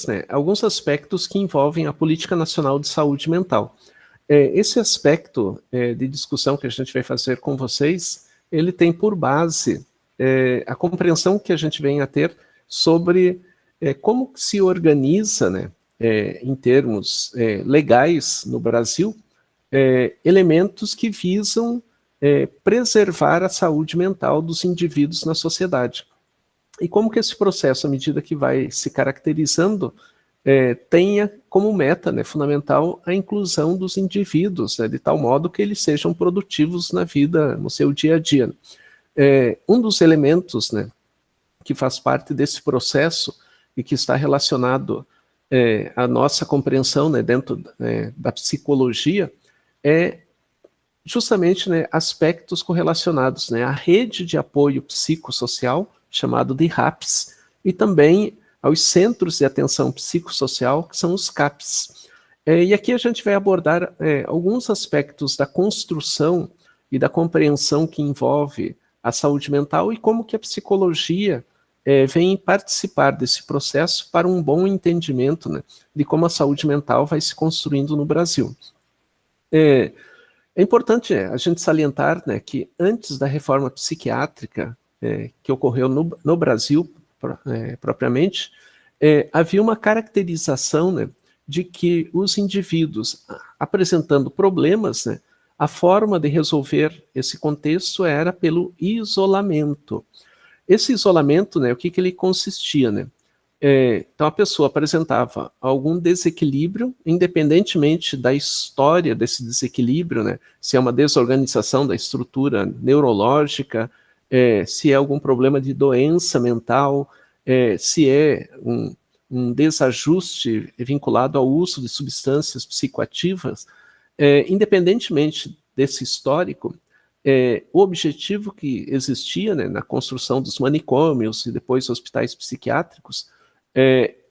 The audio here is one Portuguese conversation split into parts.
né, alguns aspectos que envolvem a Política Nacional de Saúde Mental. Esse aspecto de discussão que a gente vai fazer com vocês, ele tem por base a compreensão que a gente vem a ter sobre como se organiza, né, em termos legais no Brasil, elementos que visam preservar a saúde mental dos indivíduos na sociedade. E como que esse processo, à medida que vai se caracterizando, tenha como meta, né, fundamental a inclusão dos indivíduos, né, de tal modo que eles sejam produtivos na vida, no seu dia a dia. Um dos elementos, né, que faz parte desse processo e que está relacionado à nossa compreensão, né, dentro da psicologia, é justamente, né, aspectos correlacionados, né, à rede de apoio psicossocial, chamado de RAPS, e também aos centros de atenção psicossocial, que são os CAPs. E aqui a gente vai abordar alguns aspectos da construção e da compreensão que envolve a saúde mental e como que a psicologia vem participar desse processo para um bom entendimento, né, de como a saúde mental vai se construindo no Brasil. É importante a gente salientar, né, que antes da reforma psiquiátrica que ocorreu no Brasil propriamente, havia uma caracterização, né, de que os indivíduos apresentando problemas, né, a forma de resolver esse contexto era pelo isolamento. Esse isolamento, né, o que ele consistia, né? Então a pessoa apresentava algum desequilíbrio, independentemente da história desse desequilíbrio, né, se é uma desorganização da estrutura neurológica, se é algum problema de doença mental, se é um desajuste vinculado ao uso de substâncias psicoativas, independentemente desse histórico, o objetivo que existia, né, na construção dos manicômios e depois hospitais psiquiátricos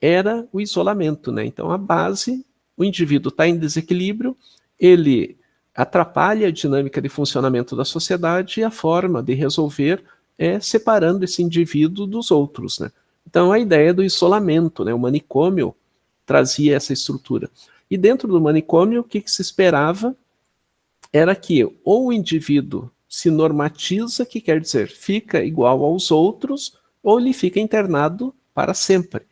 era o isolamento, né? Então a base, o indivíduo está em desequilíbrio, ele atrapalha a dinâmica de funcionamento da sociedade e a forma de resolver é separando esse indivíduo dos outros, né? Então a ideia do isolamento, né? O manicômio trazia essa estrutura. E dentro do manicômio, o que se esperava era que ou o indivíduo se normatiza, que quer dizer, fica igual aos outros, ou ele fica internado para sempre.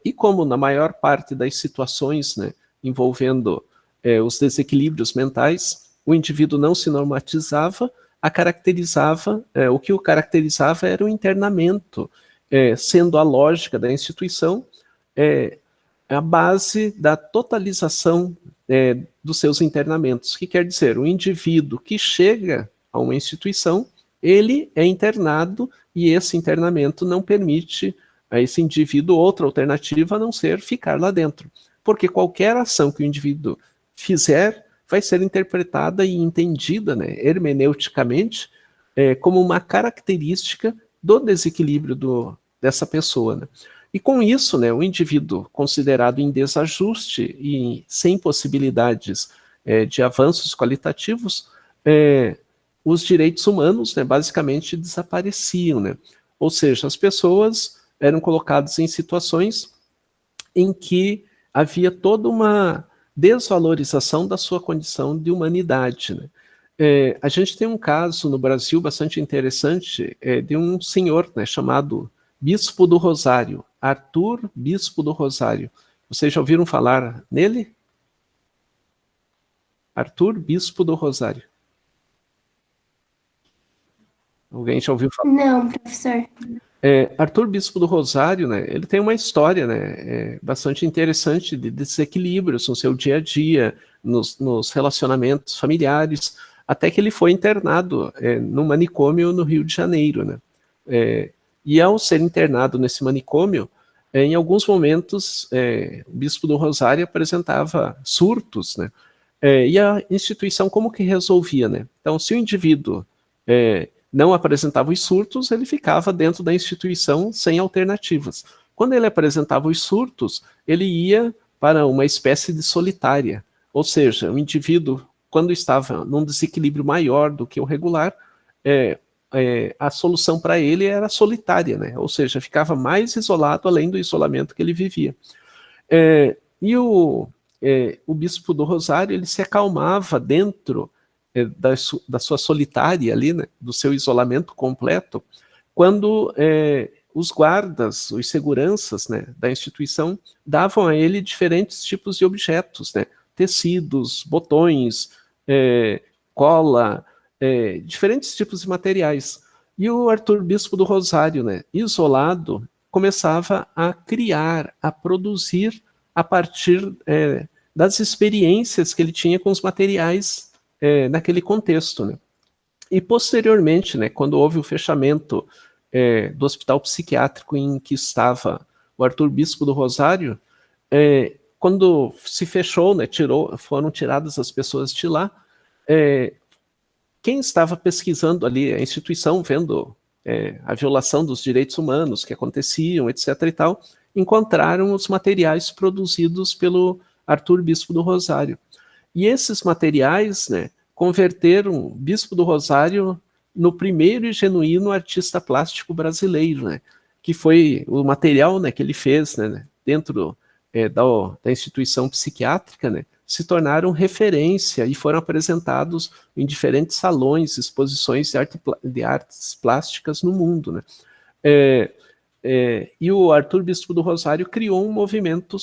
E como na maior parte das situações, né, envolvendo os desequilíbrios mentais, o indivíduo não se normatizava, o que o caracterizava era o internamento, sendo a lógica da instituição a base da totalização dos seus internamentos, que quer dizer, o indivíduo que chega a uma instituição, ele é internado e esse internamento não permite a esse indivíduo outra alternativa a não ser ficar lá dentro. Porque qualquer ação que o indivíduo fizer vai ser interpretada e entendida, né, hermeneuticamente como uma característica do desequilíbrio dessa pessoa, né? E com isso, né, o indivíduo considerado em desajuste e sem possibilidades de avanços qualitativos, os direitos humanos, né, basicamente desapareciam, né? Ou seja, as pessoas eram colocadas em situações em que havia toda uma desvalorização da sua condição de humanidade, né? A gente tem um caso no Brasil bastante interessante de um senhor, né, chamado Bispo do Rosário, Arthur Bispo do Rosário. Vocês já ouviram falar nele? Arthur Bispo do Rosário. Alguém já ouviu falar? Não, professor. Arthur Bispo do Rosário, né, ele tem uma história, né, bastante interessante de desequilíbrios no seu dia a dia, nos relacionamentos familiares, até que ele foi internado no manicômio no Rio de Janeiro, né? E ao ser internado nesse manicômio, em alguns momentos, o Bispo do Rosário apresentava surtos, né? E a instituição como que resolvia, né? Então, se o indivíduo não apresentava os surtos, ele ficava dentro da instituição sem alternativas. Quando ele apresentava os surtos, ele ia para uma espécie de solitária, ou seja, o indivíduo, quando estava num desequilíbrio maior do que o regular, a solução para ele era solitária, né? Ou seja, ficava mais isolado além do isolamento que ele vivia. E o bispo do Rosário, ele se acalmava dentro da sua solitária ali, né, do seu isolamento completo, quando os guardas, os seguranças, né, da instituição davam a ele diferentes tipos de objetos, né, tecidos, botões, cola, diferentes tipos de materiais. E o Arthur Bispo do Rosário, né, isolado, começava a criar, a produzir a partir das experiências que ele tinha com os materiais naquele contexto, né. E posteriormente, né, quando houve o fechamento do hospital psiquiátrico em que estava o Arthur Bispo do Rosário, quando se fechou, né, foram tiradas as pessoas de lá, quem estava pesquisando ali a instituição, vendo a violação dos direitos humanos que aconteciam, etc. e tal, encontraram os materiais produzidos pelo Arthur Bispo do Rosário. E esses materiais, né, converteram o Bispo do Rosário no primeiro e genuíno artista plástico brasileiro, né, que foi o material, né, que ele fez, né, dentro da instituição psiquiátrica, né, se tornaram referência e foram apresentados em diferentes salões, exposições de artes plásticas no mundo, né. E o Arthur Bispo do Rosário criou um movimento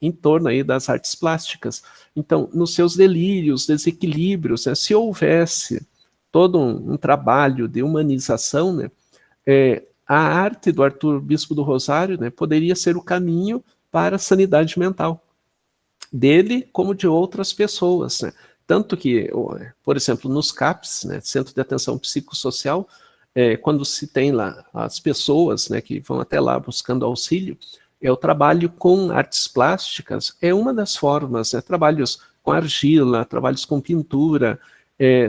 em torno aí das artes plásticas. Então, nos seus delírios, desequilíbrios, né, se houvesse todo um trabalho de humanização, né, a arte do Arthur Bispo do Rosário, né, poderia ser o caminho para a sanidade mental dele como de outras pessoas, né. Tanto que, por exemplo, nos CAPs, né, Centro de Atenção Psicossocial, quando se tem lá as pessoas, né, que vão até lá buscando auxílio, o trabalho com artes plásticas é uma das formas, né, trabalhos com argila, trabalhos com pintura,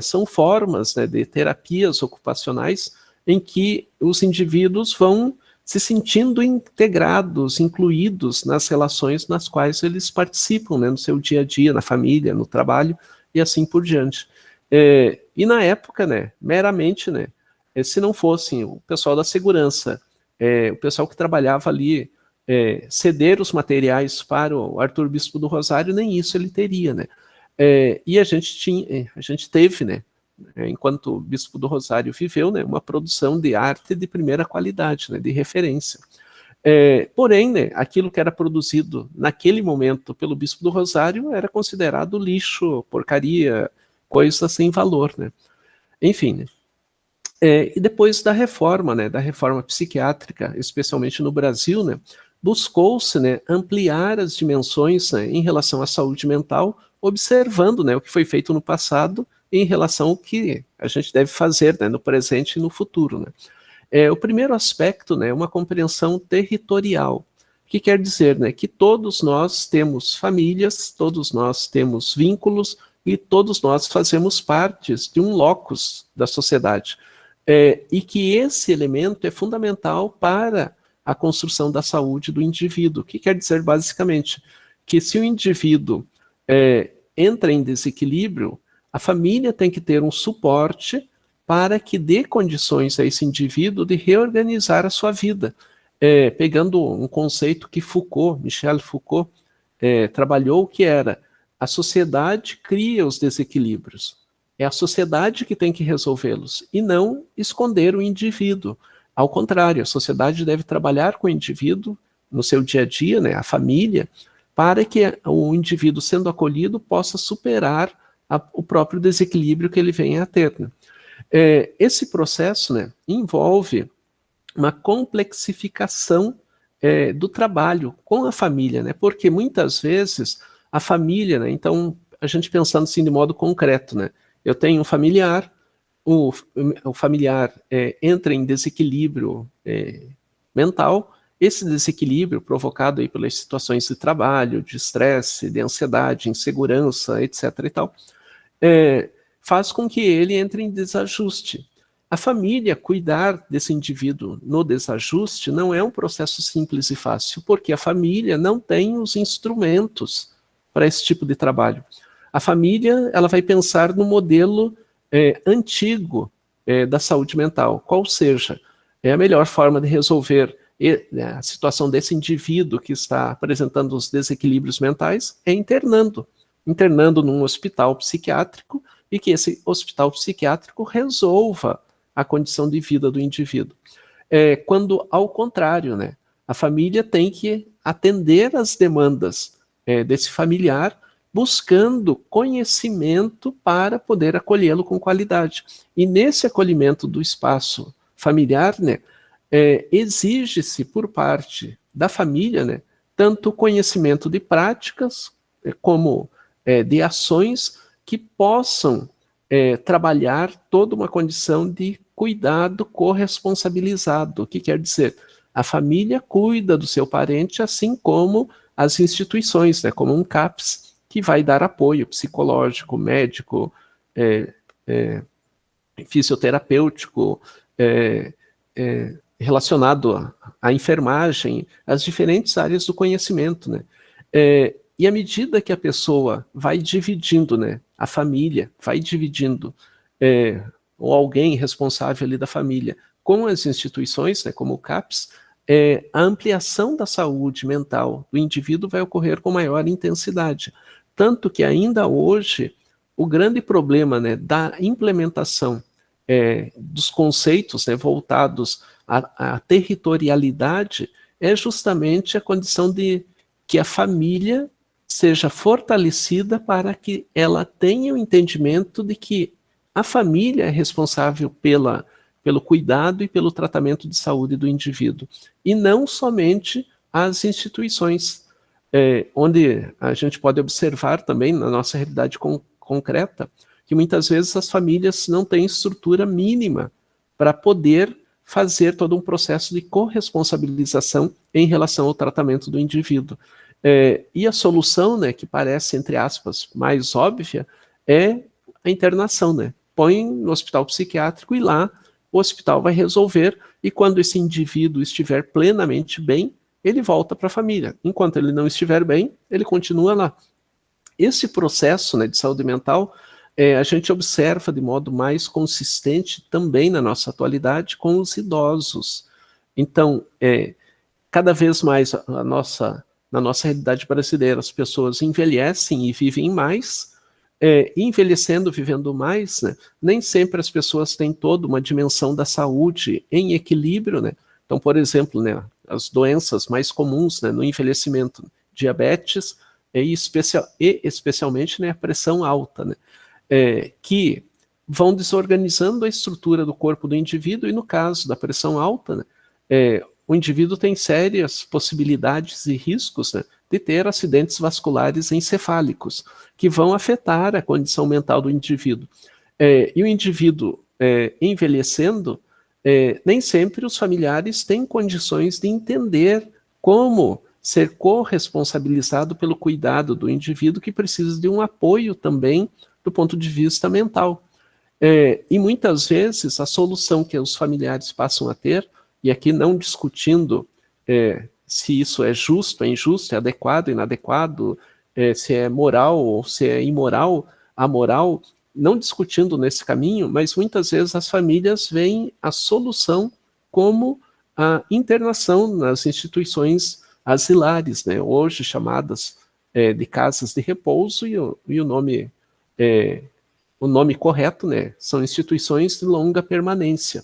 são formas, né, de terapias ocupacionais em que os indivíduos vão se sentindo integrados, incluídos nas relações nas quais eles participam, né, no seu dia a dia, na família, no trabalho e assim por diante. E na época, né, meramente, né, se não fosse o pessoal da segurança, o pessoal que trabalhava ali, ceder os materiais para o Arthur Bispo do Rosário, nem isso ele teria, né. E a gente teve, né, enquanto o Bispo do Rosário viveu, né, uma produção de arte de primeira qualidade, né, de referência. Porém, né, aquilo que era produzido naquele momento pelo Bispo do Rosário era considerado lixo, porcaria, coisa sem valor, né. Enfim, né. E depois da reforma, né, da reforma psiquiátrica, especialmente no Brasil, né, buscou-se, né, ampliar as dimensões, né, em relação à saúde mental, observando, né, o que foi feito no passado em relação ao que a gente deve fazer, né, no presente e no futuro, né. O primeiro aspecto, né, é uma compreensão territorial, que quer dizer, né, que todos nós temos famílias, todos nós temos vínculos e todos nós fazemos partes de um locus da sociedade. E que esse elemento é fundamental para a construção da saúde do indivíduo, que quer dizer basicamente que se o indivíduo entra em desequilíbrio, a família tem que ter um suporte para que dê condições a esse indivíduo de reorganizar a sua vida, pegando um conceito que Michel Foucault, trabalhou, que era a sociedade cria os desequilíbrios. É a sociedade que tem que resolvê-los, e não esconder o indivíduo. Ao contrário, a sociedade deve trabalhar com o indivíduo no seu dia a dia, né, a família, para que o indivíduo, sendo acolhido, possa superar o próprio desequilíbrio que ele venha a ter, né. Esse processo, né, envolve uma complexificação do trabalho com a família, né, porque muitas vezes a família, né, então a gente pensando assim de modo concreto, né, eu tenho um familiar, o familiar entra em desequilíbrio mental, esse desequilíbrio provocado aí pelas situações de trabalho, de estresse, de ansiedade, insegurança, etc. e tal, faz com que ele entre em desajuste. A família cuidar desse indivíduo no desajuste não é um processo simples e fácil, porque a família não tem os instrumentos para esse tipo de trabalho. A família, ela vai pensar no modelo antigo da saúde mental, qual seja a melhor forma de resolver a situação desse indivíduo que está apresentando os desequilíbrios mentais é internando num hospital psiquiátrico, e que esse hospital psiquiátrico resolva a condição de vida do indivíduo. Quando, ao contrário, né, a família tem que atender às demandas desse familiar, buscando conhecimento para poder acolhê-lo com qualidade. E nesse acolhimento do espaço familiar, né, exige-se por parte da família, né, tanto conhecimento de práticas como de ações que possam trabalhar toda uma condição de cuidado corresponsabilizado. O que quer dizer? A família cuida do seu parente, assim como as instituições, né, como um CAPS, que vai dar apoio psicológico, médico, fisioterapêutico, relacionado à enfermagem, às diferentes áreas do conhecimento, né? E à medida que a pessoa vai dividindo, né, a família vai dividindo, ou alguém responsável ali da família, com as instituições, né, como o CAPS, a ampliação da saúde mental do indivíduo vai ocorrer com maior intensidade. Tanto que ainda hoje, o grande problema, né, da implementação dos conceitos, né, voltados à territorialidade é justamente a condição de que a família seja fortalecida para que ela tenha o entendimento de que a família é responsável pelo cuidado e pelo tratamento de saúde do indivíduo, e não somente as instituições, onde a gente pode observar também na nossa realidade concreta, que muitas vezes as famílias não têm estrutura mínima para poder fazer todo um processo de corresponsabilização em relação ao tratamento do indivíduo. E a solução, né, que parece, entre aspas, mais óbvia, é a internação, né? Põe no hospital psiquiátrico e lá o hospital vai resolver, e quando esse indivíduo estiver plenamente bem, ele volta para a família. Enquanto ele não estiver bem, ele continua lá. Esse processo, né, de saúde mental, a gente observa de modo mais consistente também na nossa atualidade com os idosos. Então, cada vez mais na nossa realidade brasileira, as pessoas envelhecem e vivem mais, envelhecendo, vivendo mais, né, nem sempre as pessoas têm toda uma dimensão da saúde em equilíbrio, né? Então, por exemplo, né, as doenças mais comuns, né, no envelhecimento, diabetes e especialmente, né, a pressão alta, né, que vão desorganizando a estrutura do corpo do indivíduo, e no caso da pressão alta, né, o indivíduo tem sérias possibilidades e riscos, né, de ter acidentes vasculares encefálicos, que vão afetar a condição mental do indivíduo. E o indivíduo envelhecendo, nem sempre os familiares têm condições de entender como ser corresponsabilizado pelo cuidado do indivíduo, que precisa de um apoio também do ponto de vista mental. E muitas vezes a solução que os familiares passam a ter, e aqui não discutindo se isso é justo, é injusto, é adequado, inadequado, se é moral ou se é imoral, amoral, não discutindo nesse caminho, mas muitas vezes as famílias veem a solução como a internação nas instituições asilares, né, hoje chamadas de casas de repouso, e o nome correto, né, são instituições de longa permanência,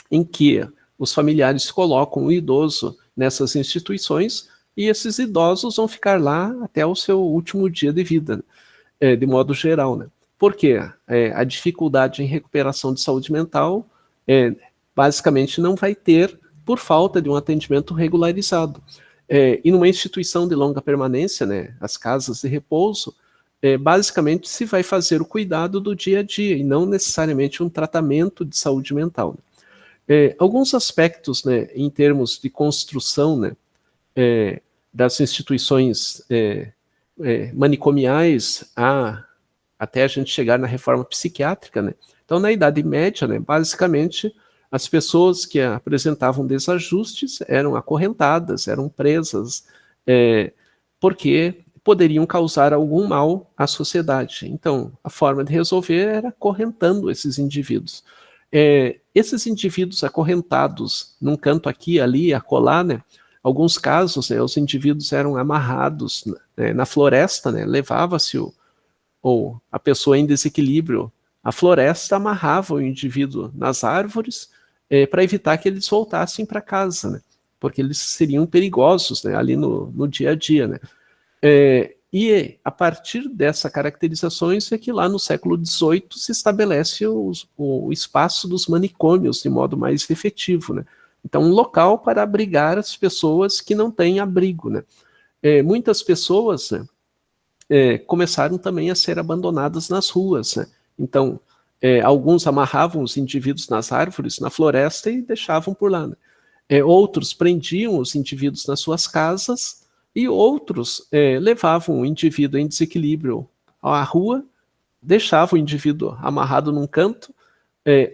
em que os familiares colocam o idoso nessas instituições, e esses idosos vão ficar lá até o seu último dia de vida, de modo geral, né? Por quê? A dificuldade em recuperação de saúde mental basicamente não vai ter por falta de um atendimento regularizado. E numa instituição de longa permanência, né, as casas de repouso, basicamente se vai fazer o cuidado do dia a dia, e não necessariamente um tratamento de saúde mental, né? Alguns aspectos, né, em termos de construção, né, das instituições manicomiais até a gente chegar na reforma psiquiátrica, né? Então, na Idade Média, né, basicamente, as pessoas que apresentavam desajustes eram acorrentadas, eram presas, porque poderiam causar algum mal à sociedade. Então, a forma de resolver era acorrentando esses indivíduos. Esses indivíduos acorrentados num canto aqui, ali, acolá, né, alguns casos, né, os indivíduos eram amarrados, né, na floresta, né, levava-se ou a pessoa em desequilíbrio, a floresta amarrava o indivíduo nas árvores para evitar que eles voltassem para casa, né, porque eles seriam perigosos, né, ali no dia a dia, né. E a partir dessas caracterizações é que lá no século XVIII se estabelece o espaço dos manicômios de modo mais efetivo, né? Então, um local para abrigar as pessoas que não têm abrigo, né? Muitas pessoas, né, começaram também a ser abandonadas nas ruas, né? Então, alguns amarravam os indivíduos nas árvores, na floresta e deixavam por lá, né? Outros prendiam os indivíduos nas suas casas e outros levavam o indivíduo em desequilíbrio à rua, deixavam o indivíduo amarrado num canto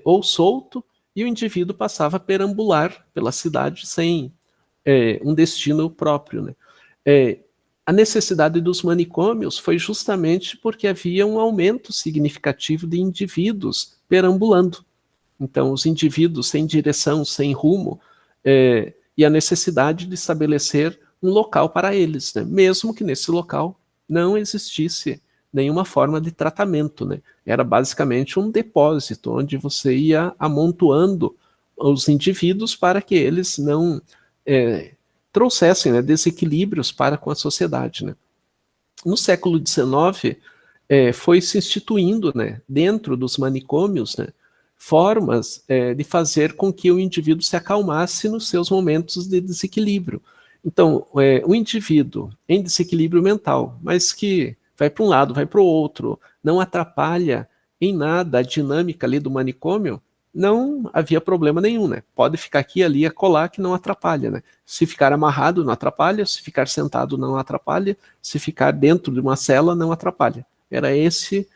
ou solto, e o indivíduo passava a perambular pela cidade sem um destino próprio, né? A necessidade dos manicômios foi justamente porque havia um aumento significativo de indivíduos perambulando. Então, os indivíduos sem direção, sem rumo, e a necessidade de estabelecer um local para eles, né? Mesmo que nesse local não existisse nenhuma forma de tratamento, né? Era basicamente um depósito onde você ia amontoando os indivíduos para que eles não trouxessem, né, desequilíbrios para com a sociedade, né? No século XIX, foi se instituindo, né, dentro dos manicômios, né, formas de fazer com que o indivíduo se acalmasse nos seus momentos de desequilíbrio. Então, o indivíduo em desequilíbrio mental, mas que vai para um lado, vai para o outro, não atrapalha em nada a dinâmica ali do manicômio, não havia problema nenhum, né? Pode ficar aqui, ali, acolá, que não atrapalha, né? Se ficar amarrado, não atrapalha, se ficar sentado, não atrapalha, se ficar dentro de uma cela, não atrapalha. Era esse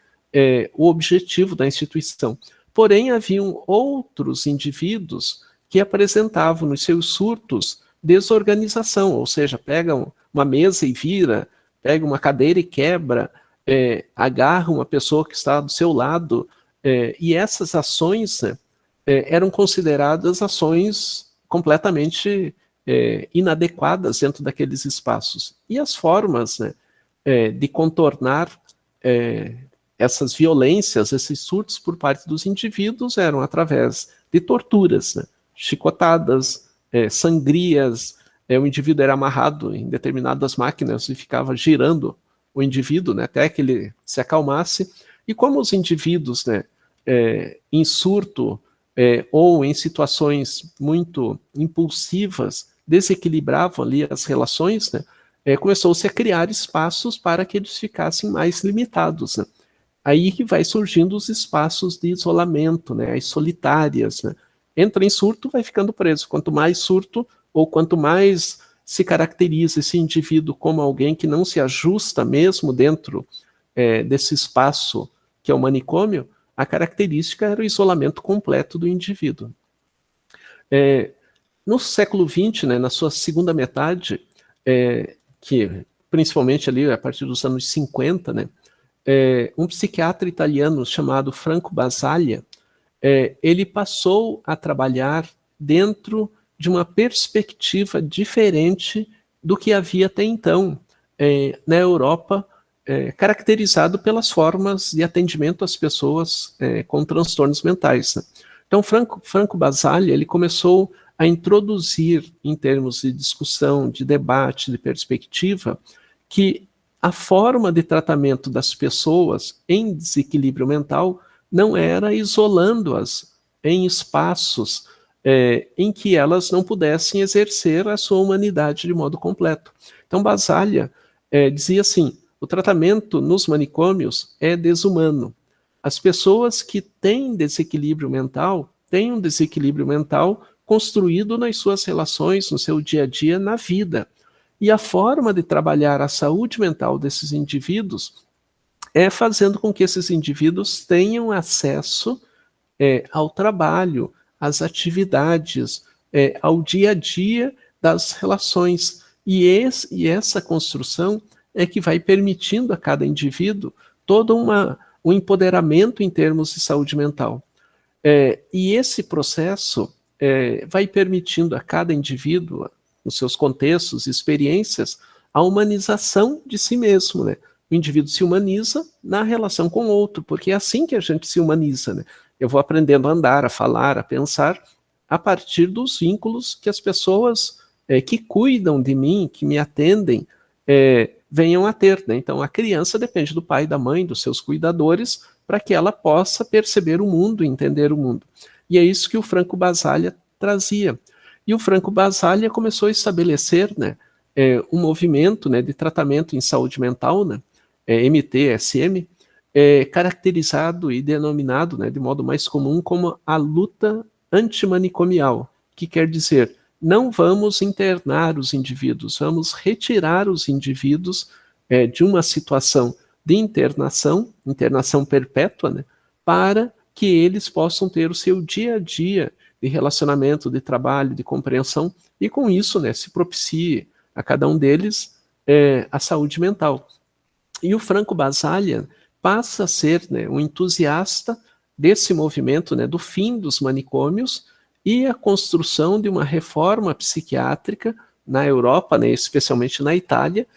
o objetivo da instituição. Porém, haviam outros indivíduos que apresentavam nos seus surtos desorganização, ou seja, pegam uma mesa e vira, pega uma cadeira e quebra, agarra uma pessoa que está do seu lado, e essas ações eram consideradas ações completamente inadequadas dentro daqueles espaços. E as formas, né, de contornar essas violências, esses surtos por parte dos indivíduos eram através de torturas, né, chicotadas, sangrias, o indivíduo era amarrado em determinadas máquinas e ficava girando o indivíduo, né, até que ele se acalmasse. E como os indivíduos, né, em surto ou em situações muito impulsivas desequilibravam ali as relações, né, começou-se a criar espaços para que eles ficassem mais limitados, né? Aí que vai surgindo os espaços de isolamento, né, as solitárias, né? Entra em surto, vai ficando preso. Quanto mais surto, ou quanto mais se caracteriza esse indivíduo como alguém que não se ajusta mesmo dentro desse espaço que é o manicômio, a característica era o isolamento completo do indivíduo. No século XX, né, na sua segunda metade, que principalmente ali a partir dos anos 50, né, um psiquiatra italiano chamado Franco Basaglia, ele passou a trabalhar dentro de uma perspectiva diferente do que havia até então na Europa, caracterizado pelas formas de atendimento às pessoas com transtornos mentais, né? Então, Franco Basaglia, ele começou a introduzir, em termos de discussão, de debate, de perspectiva, que a forma de tratamento das pessoas em desequilíbrio mental não era isolando-as em espaços em que elas não pudessem exercer a sua humanidade de modo completo. Então, Basaglia dizia assim: o tratamento nos manicômios é desumano. As pessoas que têm desequilíbrio mental têm um desequilíbrio mental construído nas suas relações, no seu dia a dia, na vida. E a forma de trabalhar a saúde mental desses indivíduos é fazendo com que esses indivíduos tenham acesso ao trabalho, às atividades, ao dia a dia das relações. E essa construção é que vai permitindo a cada indivíduo todo um empoderamento em termos de saúde mental. E esse processo vai permitindo a cada indivíduo, nos seus contextos e experiências, a humanização de si mesmo, né? O indivíduo se humaniza na relação com o outro, porque é assim que a gente se humaniza, né? Eu vou aprendendo a andar, a falar, a pensar, a partir dos vínculos que as pessoas que cuidam de mim, que me atendem, venham a ter, né? Então, a criança depende do pai, da mãe, dos seus cuidadores, para que ela possa perceber o mundo, entender o mundo. E é isso que o Franco Basaglia trazia. E o Franco Basaglia começou a estabelecer, né, um movimento, né, de tratamento em saúde mental, né, MTSM, caracterizado e denominado, né, de modo mais comum como a luta antimanicomial, que quer dizer, não vamos internar os indivíduos, vamos retirar os indivíduos de uma situação de internação perpétua, né, para que eles possam ter o seu dia a dia de relacionamento, de trabalho, de compreensão, e com isso, né, se propicie a cada um deles a saúde mental. E o Franco Basaglia passa a ser, né, um entusiasta desse movimento, né, do fim dos manicômios e a construção de uma reforma psiquiátrica na Europa, né, especialmente na Itália,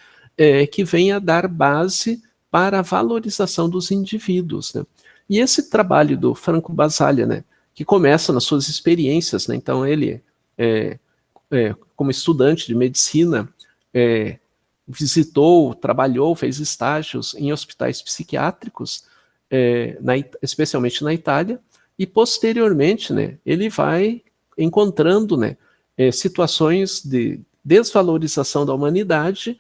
que venha a dar base para a valorização dos indivíduos, né? E esse trabalho do Franco Basaglia, né, que começa nas suas experiências, né, então ele, como estudante de medicina, visitou, trabalhou, fez estágios em hospitais psiquiátricos, especialmente na Itália, e posteriormente, né, ele vai encontrando, né, situações de desvalorização da humanidade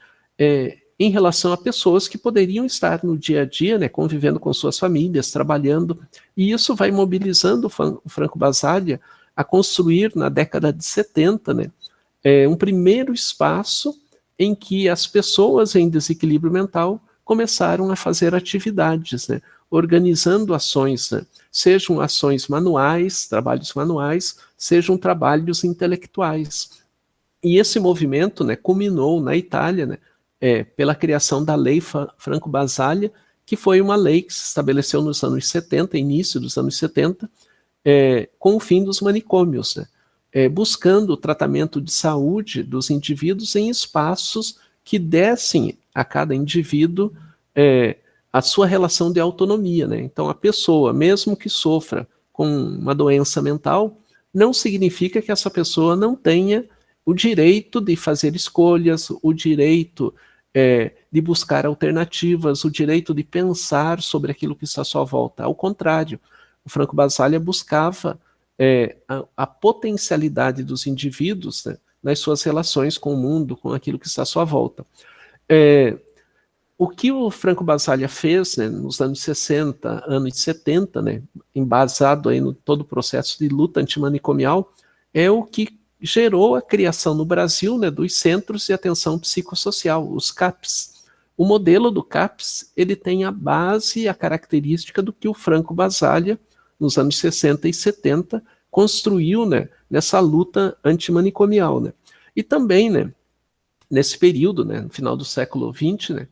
em relação a pessoas que poderiam estar no dia a dia, né, convivendo com suas famílias, trabalhando, e isso vai mobilizando o Franco Basaglia a construir, na década de 70, né, um primeiro espaço em que as pessoas em desequilíbrio mental começaram a fazer atividades, né, organizando ações, né, sejam ações manuais, trabalhos manuais, sejam trabalhos intelectuais. E esse movimento, né, culminou na Itália, né, pela criação da Lei Franco Basaglia, que foi uma lei que se estabeleceu nos anos 70, início dos anos 70, com o fim dos manicômios, né, buscando o tratamento de saúde dos indivíduos em espaços que dessem a cada indivíduo a sua relação de autonomia, né? Então, a pessoa, mesmo que sofra com uma doença mental, não significa que essa pessoa não tenha o direito de fazer escolhas, o direito de buscar alternativas, o direito de pensar sobre aquilo que está à sua volta. Ao contrário, o Franco Basaglia buscava a potencialidade dos indivíduos, né, nas suas relações com o mundo, com aquilo que está à sua volta. O que o Franco Basaglia fez, né, nos anos 60, anos 70, né, embasado aí no todo o processo de luta antimanicomial, é o que gerou a criação no Brasil, né, dos Centros de Atenção Psicossocial, os CAPs. O modelo do CAPs, ele tem a base e a característica do que o Franco Basaglia, nos anos 60 e 70, construiu, né, nessa luta antimanicomial, né. E também, né, nesse período, né, no final do século XX, né,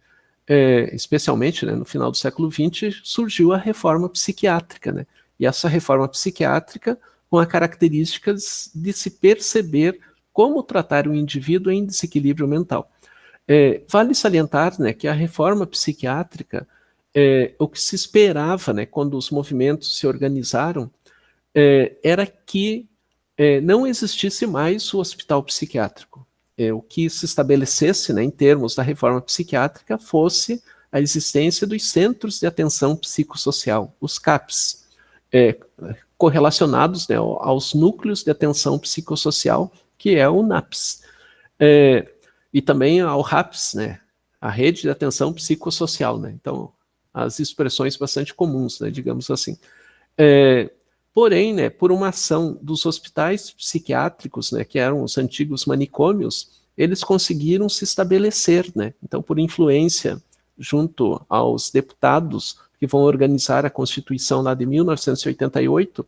especialmente, né, no final do século XX, surgiu a reforma psiquiátrica, né, e essa reforma psiquiátrica com as características de se perceber como tratar o indivíduo em desequilíbrio mental. Vale salientar, né, que a reforma psiquiátrica, o que se esperava, né, quando os movimentos se organizaram, era que não existisse mais o hospital psiquiátrico. O que se estabelecesse, né, em termos da reforma psiquiátrica fosse a existência dos Centros de Atenção Psicossocial, os CAPs, correlacionados, né, aos núcleos de atenção psicossocial, que é o NAPS, e também ao RAPS, né, a Rede de Atenção Psicossocial, né, então as expressões bastante comuns, né, digamos assim. Porém, né, por uma ação dos hospitais psiquiátricos, né, que eram os antigos manicômios, eles conseguiram se estabelecer, né, então por influência junto aos deputados que vão organizar a Constituição lá de 1988,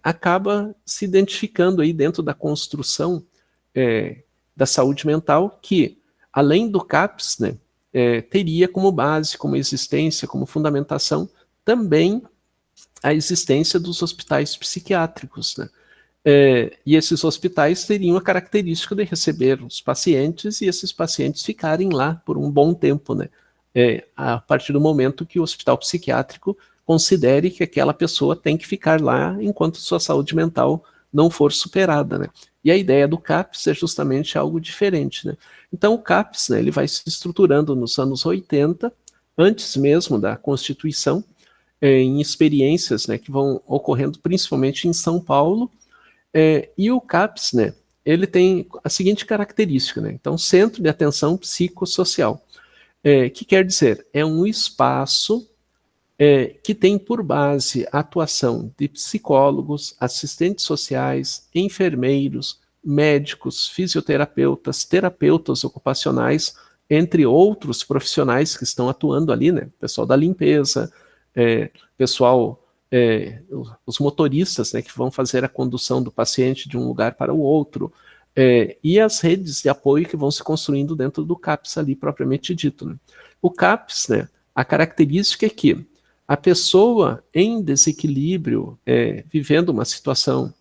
acaba se identificando aí dentro da construção da saúde mental que, além do CAPS, né, teria como base, como existência, como fundamentação, também a existência dos hospitais psiquiátricos, né? E esses hospitais teriam a característica de receber os pacientes e esses pacientes ficarem lá por um bom tempo, né? A partir do momento que o hospital psiquiátrico considere que aquela pessoa tem que ficar lá enquanto sua saúde mental não for superada, né? E a ideia do CAPS é justamente algo diferente, né? Então o CAPS, né, ele vai se estruturando nos anos 80, antes mesmo da Constituição, em experiências, né, que vão ocorrendo principalmente em São Paulo, e o CAPS, né, ele tem a seguinte característica, né? Então, Centro de Atenção Psicossocial, que quer dizer, é um espaço que tem por base a atuação de psicólogos, assistentes sociais, enfermeiros, médicos, fisioterapeutas, terapeutas ocupacionais, entre outros profissionais que estão atuando ali, né? Pessoal da limpeza, pessoal, os motoristas, né, que vão fazer a condução do paciente de um lugar para o outro, e as redes de apoio que vão se construindo dentro do CAPS ali, propriamente dito, né? O CAPS, né, a característica é que a pessoa em desequilíbrio, vivendo uma situação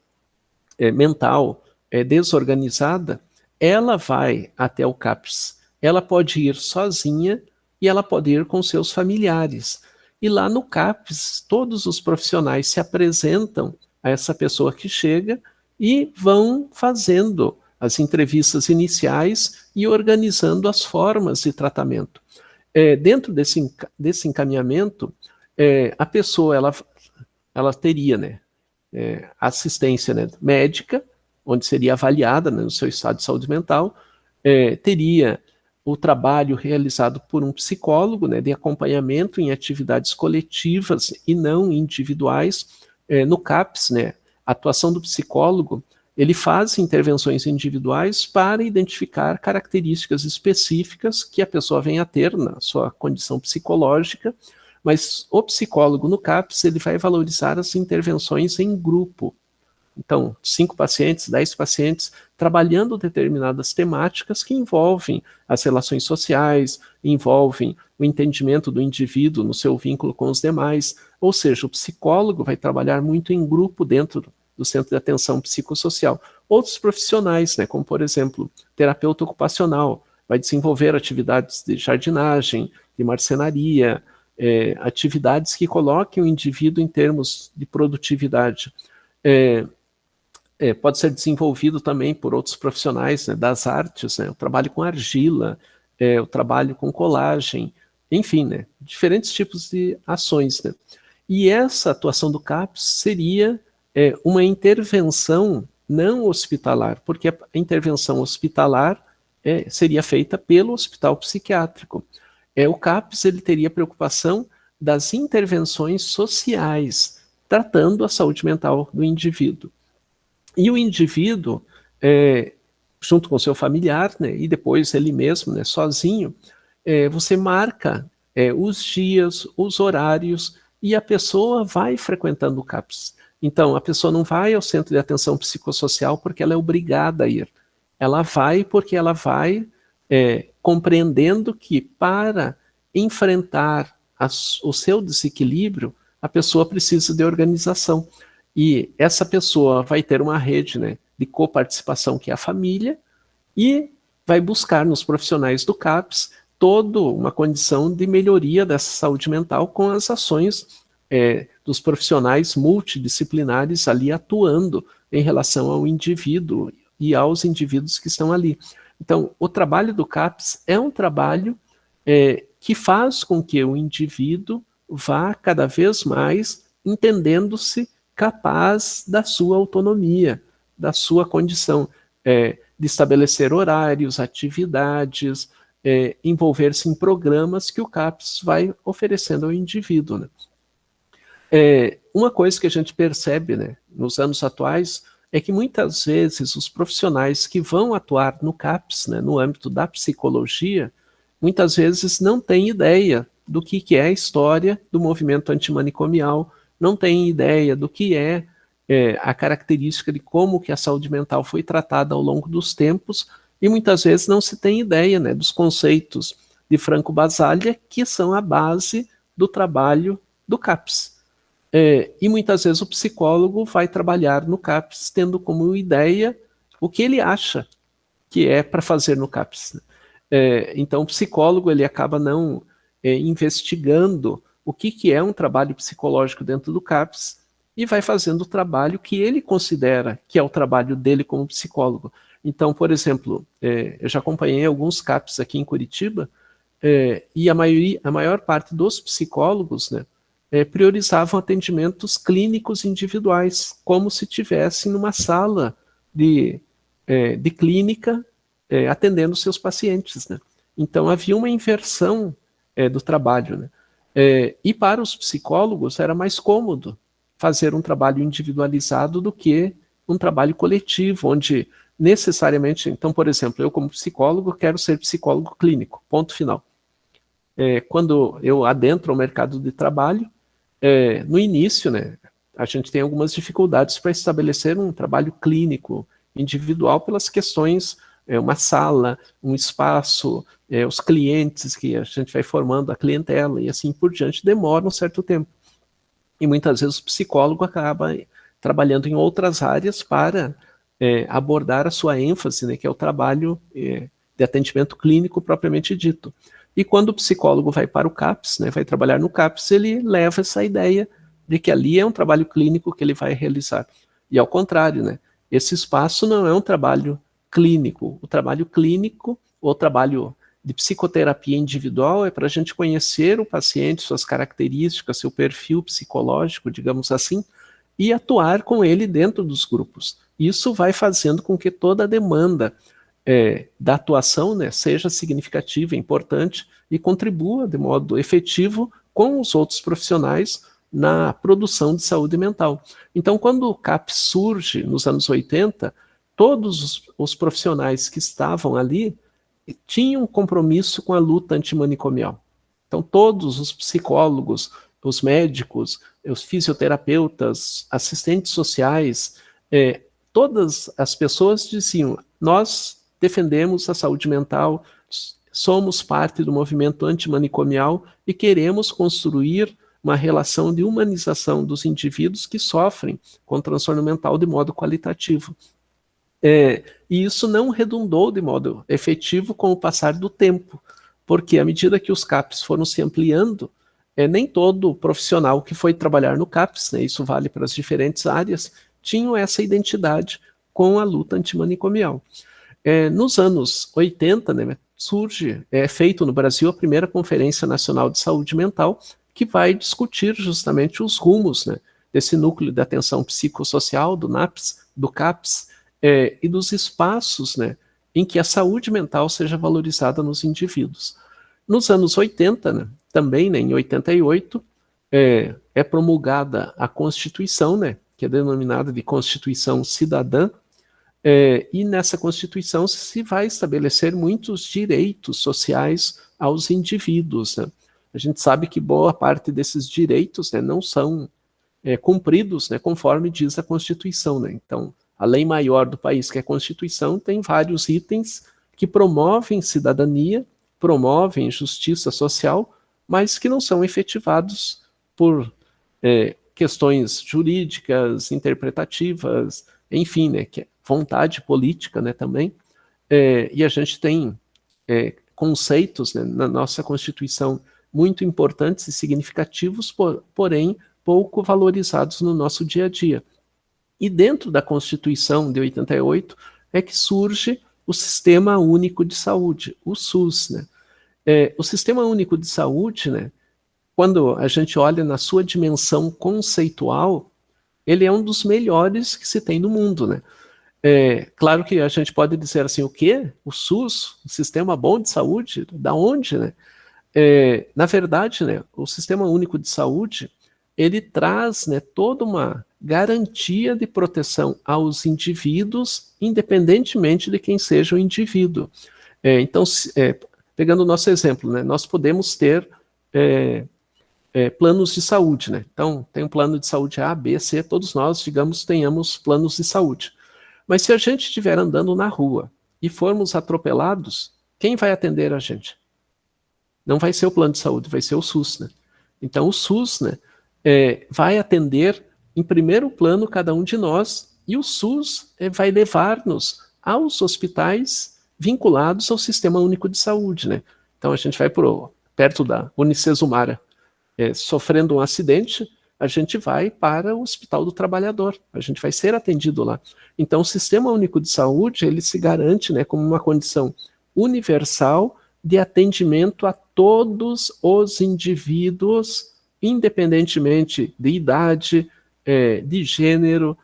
mental desorganizada, ela vai até o CAPS. Ela pode ir sozinha e ela pode ir com seus familiares. E lá no CAPS, todos os profissionais se apresentam a essa pessoa que chega e vão fazendo as entrevistas iniciais e organizando as formas de tratamento. Dentro desse encaminhamento, a pessoa ela teria, né, assistência, né, médica, onde seria avaliada, né, no seu estado de saúde mental, teria o trabalho realizado por um psicólogo, né, de acompanhamento em atividades coletivas e não individuais. No CAPS, né, a atuação do psicólogo, ele faz intervenções individuais para identificar características específicas que a pessoa venha a ter na sua condição psicológica, mas o psicólogo no CAPS, ele vai valorizar as intervenções em grupo. Então, 5 pacientes, 10 pacientes, trabalhando determinadas temáticas que envolvem as relações sociais, envolvem o entendimento do indivíduo no seu vínculo com os demais. Ou seja, o psicólogo vai trabalhar muito em grupo dentro do Centro de Atenção Psicossocial. Outros profissionais, né, como por exemplo, terapeuta ocupacional, vai desenvolver atividades de jardinagem, de marcenaria, atividades que coloquem o indivíduo em termos de produtividade. Pode ser desenvolvido também por outros profissionais, né, das artes, né, o trabalho com argila, o trabalho com colagem, enfim, né, diferentes tipos de ações, né. E essa atuação do CAPS seria uma intervenção não hospitalar, porque a intervenção hospitalar seria feita pelo hospital psiquiátrico. O CAPS ele teria preocupação das intervenções sociais, tratando a saúde mental do indivíduo. E o indivíduo, junto com seu familiar, né, e depois ele mesmo, né, sozinho, você marca os dias, os horários, e a pessoa vai frequentando o CAPS. Então, a pessoa não vai ao Centro de Atenção Psicossocial porque ela é obrigada a ir. Ela vai porque ela vai compreendendo que para enfrentar o seu desequilíbrio, a pessoa precisa de organização. E essa pessoa vai ter uma rede, né, de coparticipação, que é a família, e vai buscar nos profissionais do CAPS toda uma condição de melhoria dessa saúde mental com as ações dos profissionais multidisciplinares ali atuando em relação ao indivíduo e aos indivíduos que estão ali. Então, o trabalho do CAPS é um trabalho que faz com que o indivíduo vá cada vez mais entendendo-se capaz da sua autonomia, da sua condição de estabelecer horários, atividades, envolver-se em programas que o CAPS vai oferecendo ao indivíduo, né? Uma coisa que a gente percebe, né, nos anos atuais é que muitas vezes os profissionais que vão atuar no CAPS, né, no âmbito da psicologia, muitas vezes não têm ideia do que é a história do movimento antimanicomial, não têm ideia do que é a característica de como que a saúde mental foi tratada ao longo dos tempos, e muitas vezes não se tem ideia, né, dos conceitos de Franco Basaglia, que são a base do trabalho do CAPS. E muitas vezes o psicólogo vai trabalhar no CAPS tendo como ideia o que ele acha que é para fazer no CAPS, né? Então o psicólogo ele acaba não investigando o que é um trabalho psicológico dentro do CAPS e vai fazendo o trabalho que ele considera que é o trabalho dele como psicólogo. Então, por exemplo, eu já acompanhei alguns CAPS aqui em Curitiba, e a maior parte dos psicólogos, né, priorizavam atendimentos clínicos individuais, como se tivessem numa sala de clínica atendendo seus pacientes, né? Então havia uma inversão do trabalho, né? E para os psicólogos era mais cômodo fazer um trabalho individualizado do que um trabalho coletivo, onde necessariamente, então, por exemplo, eu como psicólogo quero ser psicólogo clínico, ponto final. Quando eu adentro ao mercado de trabalho, no início, né, a gente tem algumas dificuldades para estabelecer um trabalho clínico individual pelas questões, uma sala, um espaço, os clientes que a gente vai formando, a clientela e assim por diante, demora um certo tempo. E muitas vezes o psicólogo acaba trabalhando em outras áreas para abordar a sua ênfase, né, que é o trabalho de atendimento clínico propriamente dito. E quando o psicólogo vai para o CAPS, né, vai trabalhar no CAPS, ele leva essa ideia de que ali é um trabalho clínico que ele vai realizar. E ao contrário, né, esse espaço não é um trabalho clínico. O trabalho clínico, ou trabalho de psicoterapia individual, é para a gente conhecer o paciente, suas características, seu perfil psicológico, digamos assim, e atuar com ele dentro dos grupos. Isso vai fazendo com que toda a demanda da atuação, né, seja significativa, importante e contribua de modo efetivo com os outros profissionais na produção de saúde mental. Então, quando o CAP surge nos anos 80, todos os profissionais que estavam ali tinham um compromisso com a luta antimanicomial. Então, todos os psicólogos, os médicos, os fisioterapeutas, assistentes sociais, todas as pessoas diziam: nós defendemos a saúde mental, somos parte do movimento antimanicomial e queremos construir uma relação de humanização dos indivíduos que sofrem com transtorno mental de modo qualitativo. E isso não redundou de modo efetivo com o passar do tempo, porque à medida que os CAPs foram se ampliando, nem todo profissional que foi trabalhar no CAPs, né, isso vale para as diferentes áreas, tinham essa identidade com a luta antimanicomial. Nos anos 80, né, surge, feito no Brasil, a primeira Conferência Nacional de Saúde Mental, que vai discutir justamente os rumos, né, desse núcleo de atenção psicossocial, do NAPS, do CAPS, e dos espaços, né, em que a saúde mental seja valorizada nos indivíduos. Nos anos 80, né, também, né, em 88, é promulgada a Constituição, né, que é denominada de Constituição Cidadã, e nessa Constituição se vai estabelecer muitos direitos sociais aos indivíduos, né? A gente sabe que boa parte desses direitos, né, não são cumpridos, né, conforme diz a Constituição, né? Então, a lei maior do país, que é a Constituição, tem vários itens que promovem cidadania, promovem justiça social, mas que não são efetivados por questões jurídicas, interpretativas, enfim, né, que é vontade política, né, também. E a gente tem conceitos, né, na nossa Constituição muito importantes e significativos, porém pouco valorizados no nosso dia a dia. E dentro da Constituição de 88 é que surge o Sistema Único de Saúde, o SUS, né? O Sistema Único de Saúde, né, quando a gente olha na sua dimensão conceitual, ele é um dos melhores que se tem no mundo, né? Claro que a gente pode dizer assim, o quê? O SUS, um sistema bom de saúde? Da onde, né? Na verdade, né, o Sistema Único de Saúde, ele traz, né, toda uma garantia de proteção aos indivíduos, independentemente de quem seja o indivíduo. Então, pegando o nosso exemplo, né, nós podemos ter planos de saúde, né? Então, tem um plano de saúde A, B, C, todos nós, digamos, tenhamos planos de saúde. Mas se a gente estiver andando na rua e formos atropelados, quem vai atender a gente? Não vai ser o plano de saúde, vai ser o SUS, né? Então, o SUS, né, vai atender em primeiro plano cada um de nós, e o SUS vai levar-nos aos hospitais vinculados ao Sistema Único de Saúde, né? Então a gente vai perto da Unicesumara, sofrendo um acidente, a gente vai para o Hospital do Trabalhador, a gente vai ser atendido lá. Então o Sistema Único de Saúde, ele se garante, né, como uma condição universal de atendimento a todos os indivíduos, independentemente de idade, de gênero,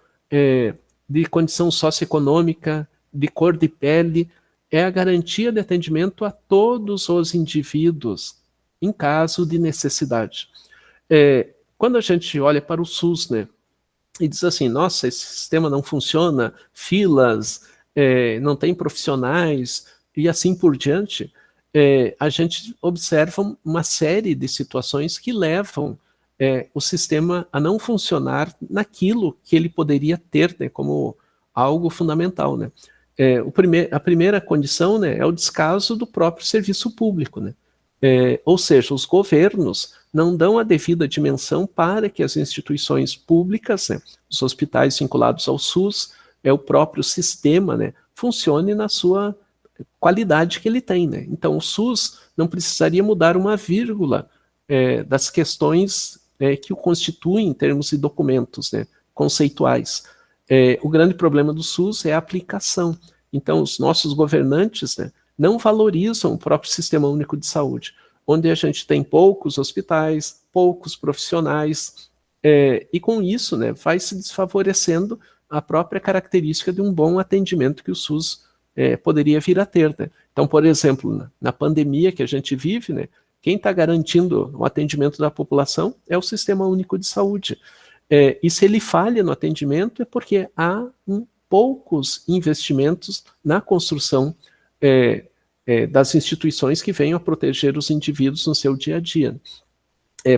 de condição socioeconômica, de cor de pele. É a garantia de atendimento a todos os indivíduos em caso de necessidade. Quando a gente olha para o SUS, né, e diz assim, nossa, esse sistema não funciona, filas, não tem profissionais, e assim por diante, a gente observa uma série de situações que levam o sistema a não funcionar naquilo que ele poderia ter, né, como algo fundamental, né? A primeira condição, né, é o descaso do próprio serviço público, né? Ou seja, os governos não dão a devida dimensão para que as instituições públicas, né, os hospitais vinculados ao SUS, o próprio sistema, né, funcione na sua qualidade que ele tem, né? Então o SUS não precisaria mudar uma vírgula das questões que o constituem em termos de documentos, né, conceituais. O grande problema do SUS é a aplicação. Então os nossos governantes, né, não valorizam o próprio Sistema Único de Saúde, onde a gente tem poucos hospitais, poucos profissionais, e com isso, né, vai se desfavorecendo a própria característica de um bom atendimento que o SUS poderia vir a ter, né? Então, por exemplo, na pandemia que a gente vive, né, quem está garantindo o atendimento da população é o Sistema Único de Saúde. E se ele falha no atendimento é porque há poucos investimentos na construção das instituições que venham a proteger os indivíduos no seu dia a dia.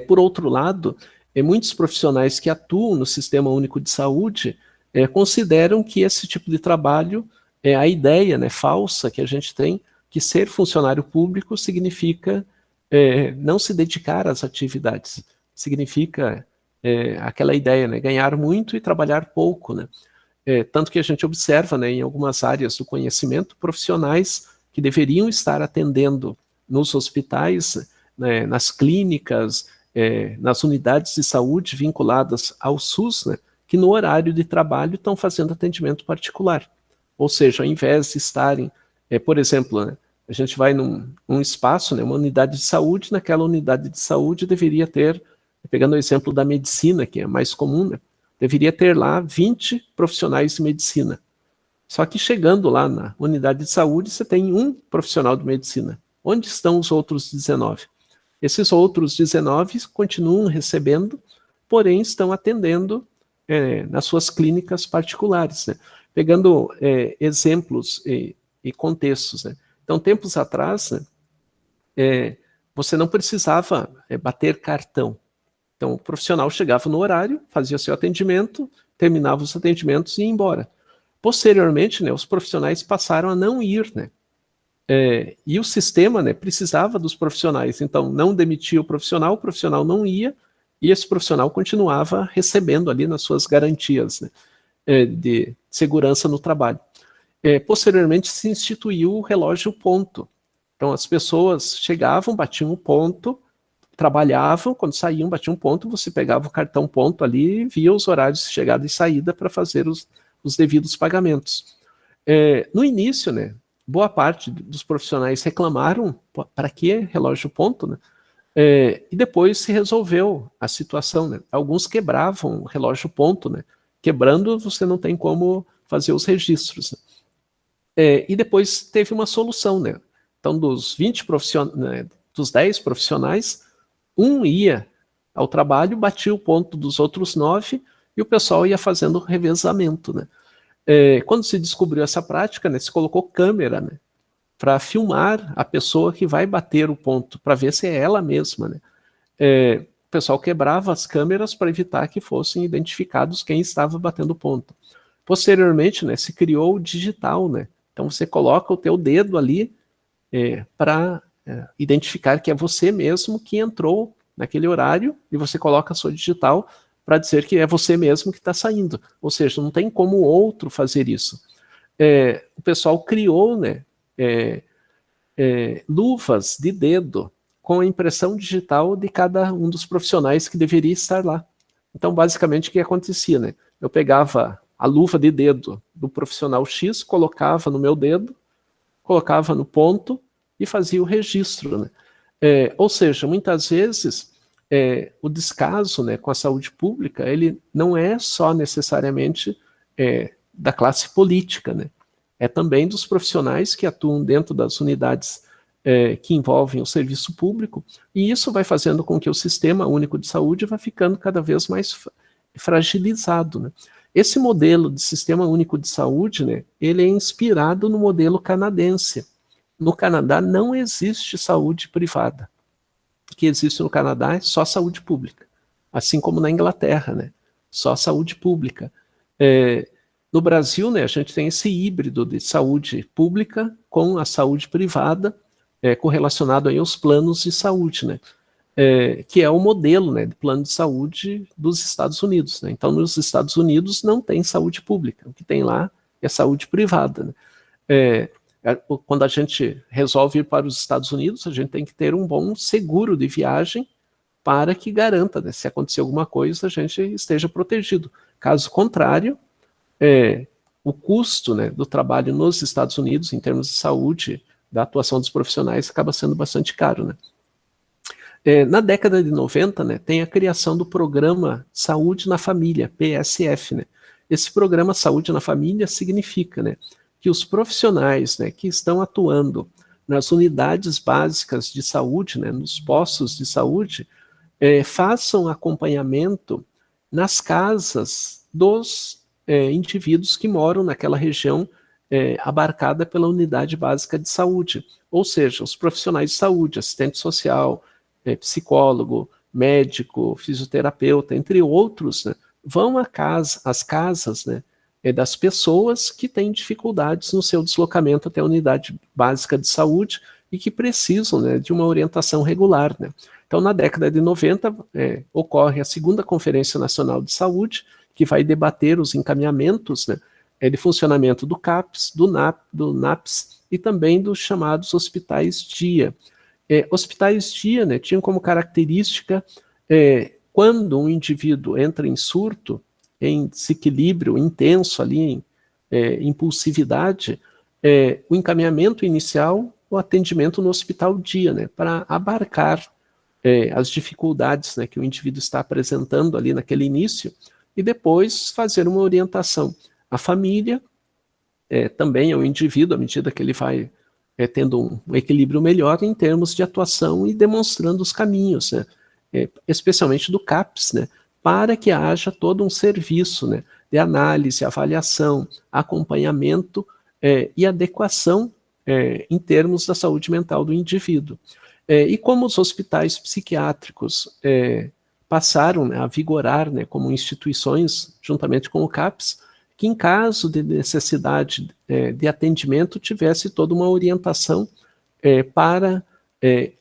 Por outro lado, muitos profissionais que atuam no Sistema Único de Saúde consideram que esse tipo de trabalho a ideia, né, falsa que a gente tem, que ser funcionário público significa não se dedicar às atividades, significa aquela ideia, né, ganhar muito e trabalhar pouco, né? Tanto que a gente observa, né, em algumas áreas do conhecimento, profissionais que deveriam estar atendendo nos hospitais, né, nas clínicas, nas unidades de saúde vinculadas ao SUS, né, que no horário de trabalho estão fazendo atendimento particular. Ou seja, ao invés de estarem, por exemplo, né, a gente vai num espaço, né, uma unidade de saúde, naquela unidade de saúde deveria ter, pegando o exemplo da medicina, que é mais comum, né, deveria ter lá 20 profissionais de medicina. Só que chegando lá na unidade de saúde, você tem um profissional de medicina. Onde estão os outros 19? Esses outros 19 continuam recebendo, porém estão atendendo nas suas clínicas particulares, né? Pegando exemplos e contextos, né? Então, tempos atrás, né, você não precisava bater cartão. Então, o profissional chegava no horário, fazia seu atendimento, terminava os atendimentos e ia embora. Posteriormente, né, os profissionais passaram a não ir, né? E o sistema, né, precisava dos profissionais, então não demitia o profissional não ia, e esse profissional continuava recebendo ali nas suas garantias, né, de segurança no trabalho. Posteriormente se instituiu o relógio ponto. Então as pessoas chegavam, batiam o ponto, trabalhavam, quando saíam, batiam um ponto, você pegava o cartão ponto ali e via os horários de chegada e saída para fazer os devidos pagamentos. No início, né, boa parte dos profissionais reclamaram, para que relógio ponto, né? E depois se resolveu a situação, né? Alguns quebravam o relógio ponto, né? Quebrando, você não tem como fazer os registros, né? E depois teve uma solução, né? Então, dos 20 profissionais, né, dos 10 profissionais, um ia ao trabalho, batia o ponto dos outros 9 e o pessoal ia fazendo revezamento, né? Quando se descobriu essa prática, né, se colocou câmera, né, para filmar a pessoa que vai bater o ponto, para ver se é ela mesma, né? O pessoal quebrava as câmeras para evitar que fossem identificados quem estava batendo o ponto. Posteriormente, né, se criou o digital, né? Então você coloca o teu dedo ali para identificar que é você mesmo que entrou naquele horário, e você coloca a sua digital para dizer que é você mesmo que está saindo. Ou seja, não tem como outro fazer isso. O pessoal criou, né, luvas de dedo com a impressão digital de cada um dos profissionais que deveria estar lá. Então, basicamente, o que acontecia, né? Eu pegava a luva de dedo do profissional X, colocava no meu dedo, colocava no ponto e fazia o registro, né? Ou seja, muitas vezes o descaso, né, com a saúde pública, ele não é só necessariamente da classe política, né? É também dos profissionais que atuam dentro das unidades que envolvem o serviço público, e isso vai fazendo com que o Sistema Único de Saúde vá ficando cada vez mais fragilizado, né? Esse modelo de Sistema Único de Saúde, né, ele é inspirado no modelo canadense. No Canadá não existe saúde privada. O que existe no Canadá é só saúde pública. Assim como na Inglaterra, né? Só saúde pública. No Brasil, né, a gente tem esse híbrido de saúde pública com a saúde privada, correlacionado aí aos planos de saúde, né? Que é o modelo, né, de plano de saúde dos Estados Unidos, né? Então, nos Estados Unidos não tem saúde pública. O que tem lá é saúde privada, né? Quando a gente resolve ir para os Estados Unidos, a gente tem que ter um bom seguro de viagem para que garanta, né, se acontecer alguma coisa, a gente esteja protegido. Caso contrário, o custo, né, do trabalho nos Estados Unidos, em termos de saúde, da atuação dos profissionais, acaba sendo bastante caro, né? Na década de 90, né, tem a criação do Programa Saúde na Família, PSF, né? Esse Programa Saúde na Família significa, né, que os profissionais, né, que estão atuando nas unidades básicas de saúde, né, nos postos de saúde, façam acompanhamento nas casas dos indivíduos que moram naquela região abarcada pela unidade básica de saúde. Ou seja, os profissionais de saúde, assistente social, psicólogo, médico, fisioterapeuta, entre outros, né, vão às casas, né, das pessoas que têm dificuldades no seu deslocamento até a unidade básica de saúde e que precisam, né, de uma orientação regular, né. Então, na década de 90, ocorre a segunda Conferência Nacional de Saúde, que vai debater os encaminhamentos, né, de funcionamento do CAPS, do NAPS e também dos chamados hospitais-dia. Hospitais-dia, né, tinham como característica, quando um indivíduo entra em surto, em desequilíbrio intenso ali, em impulsividade, o encaminhamento inicial, o atendimento no hospital-dia, né, para abarcar as dificuldades, né, que o indivíduo está apresentando ali naquele início, e depois fazer uma orientação. A família, também é o indivíduo, à medida que ele vai tendo um equilíbrio melhor em termos de atuação e demonstrando os caminhos, né, especialmente do CAPS, né, para que haja todo um serviço, né, de análise, avaliação, acompanhamento e adequação em termos da saúde mental do indivíduo. E como os hospitais psiquiátricos passaram, né, a vigorar, né, como instituições, juntamente com o CAPS, que em caso de necessidade de atendimento tivesse toda uma orientação para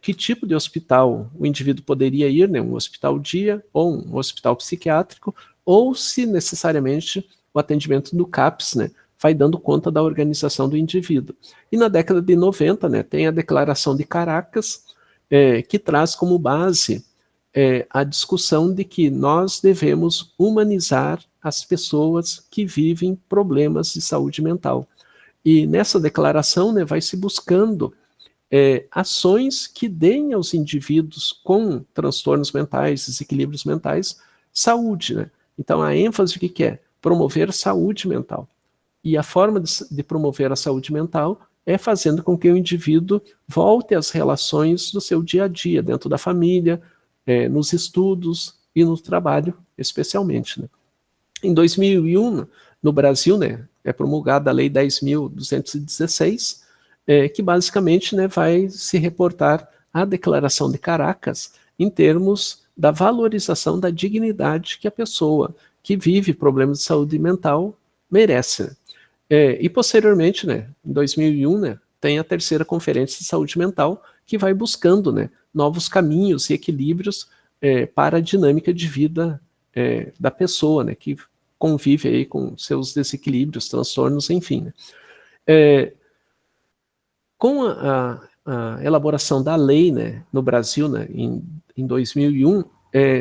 que tipo de hospital o indivíduo poderia ir, né, um hospital-dia ou um hospital psiquiátrico, ou se necessariamente o atendimento do CAPS, né, vai dando conta da organização do indivíduo. E na década de 90, né, tem a Declaração de Caracas, que traz como base a discussão de que nós devemos humanizar as pessoas que vivem problemas de saúde mental. E nessa declaração, né, vai se buscando ações que deem aos indivíduos com transtornos mentais, desequilíbrios mentais, saúde, né? Então a ênfase que é promover saúde mental. E a forma de promover a saúde mental é fazendo com que o indivíduo volte às relações do seu dia a dia, dentro da família, nos estudos e no trabalho, especialmente, né? Em 2001, no Brasil, né, é promulgada a Lei 10.216, que basicamente, né, vai se reportar à Declaração de Caracas em termos da valorização da dignidade que a pessoa que vive problemas de saúde mental merece, né? E posteriormente, né, em 2001, né, tem a terceira Conferência de Saúde Mental, que vai buscando, né, novos caminhos e equilíbrios para a dinâmica de vida da pessoa, né, que convive aí com seus desequilíbrios, transtornos, enfim. Né. Com a elaboração da lei, né, no Brasil, né, em 2001,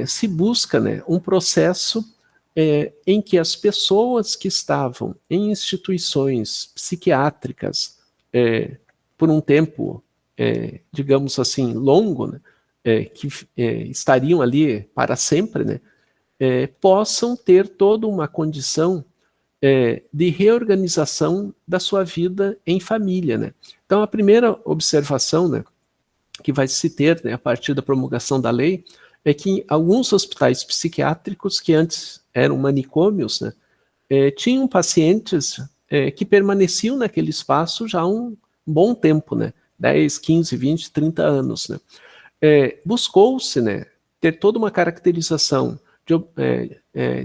se busca, né, um processo em que as pessoas que estavam em instituições psiquiátricas por um tempo, digamos assim, longo, né, que estariam ali para sempre, né, possam ter toda uma condição de reorganização da sua vida em família. Né. Então, a primeira observação, né, que vai se ter, né, a partir da promulgação da lei, é que alguns hospitais psiquiátricos, que antes eram manicômios, né, tinham pacientes que permaneciam naquele espaço já há um bom tempo, né, 10, 15, 20, 30 anos. Né. Buscou-se, né, ter toda uma caracterização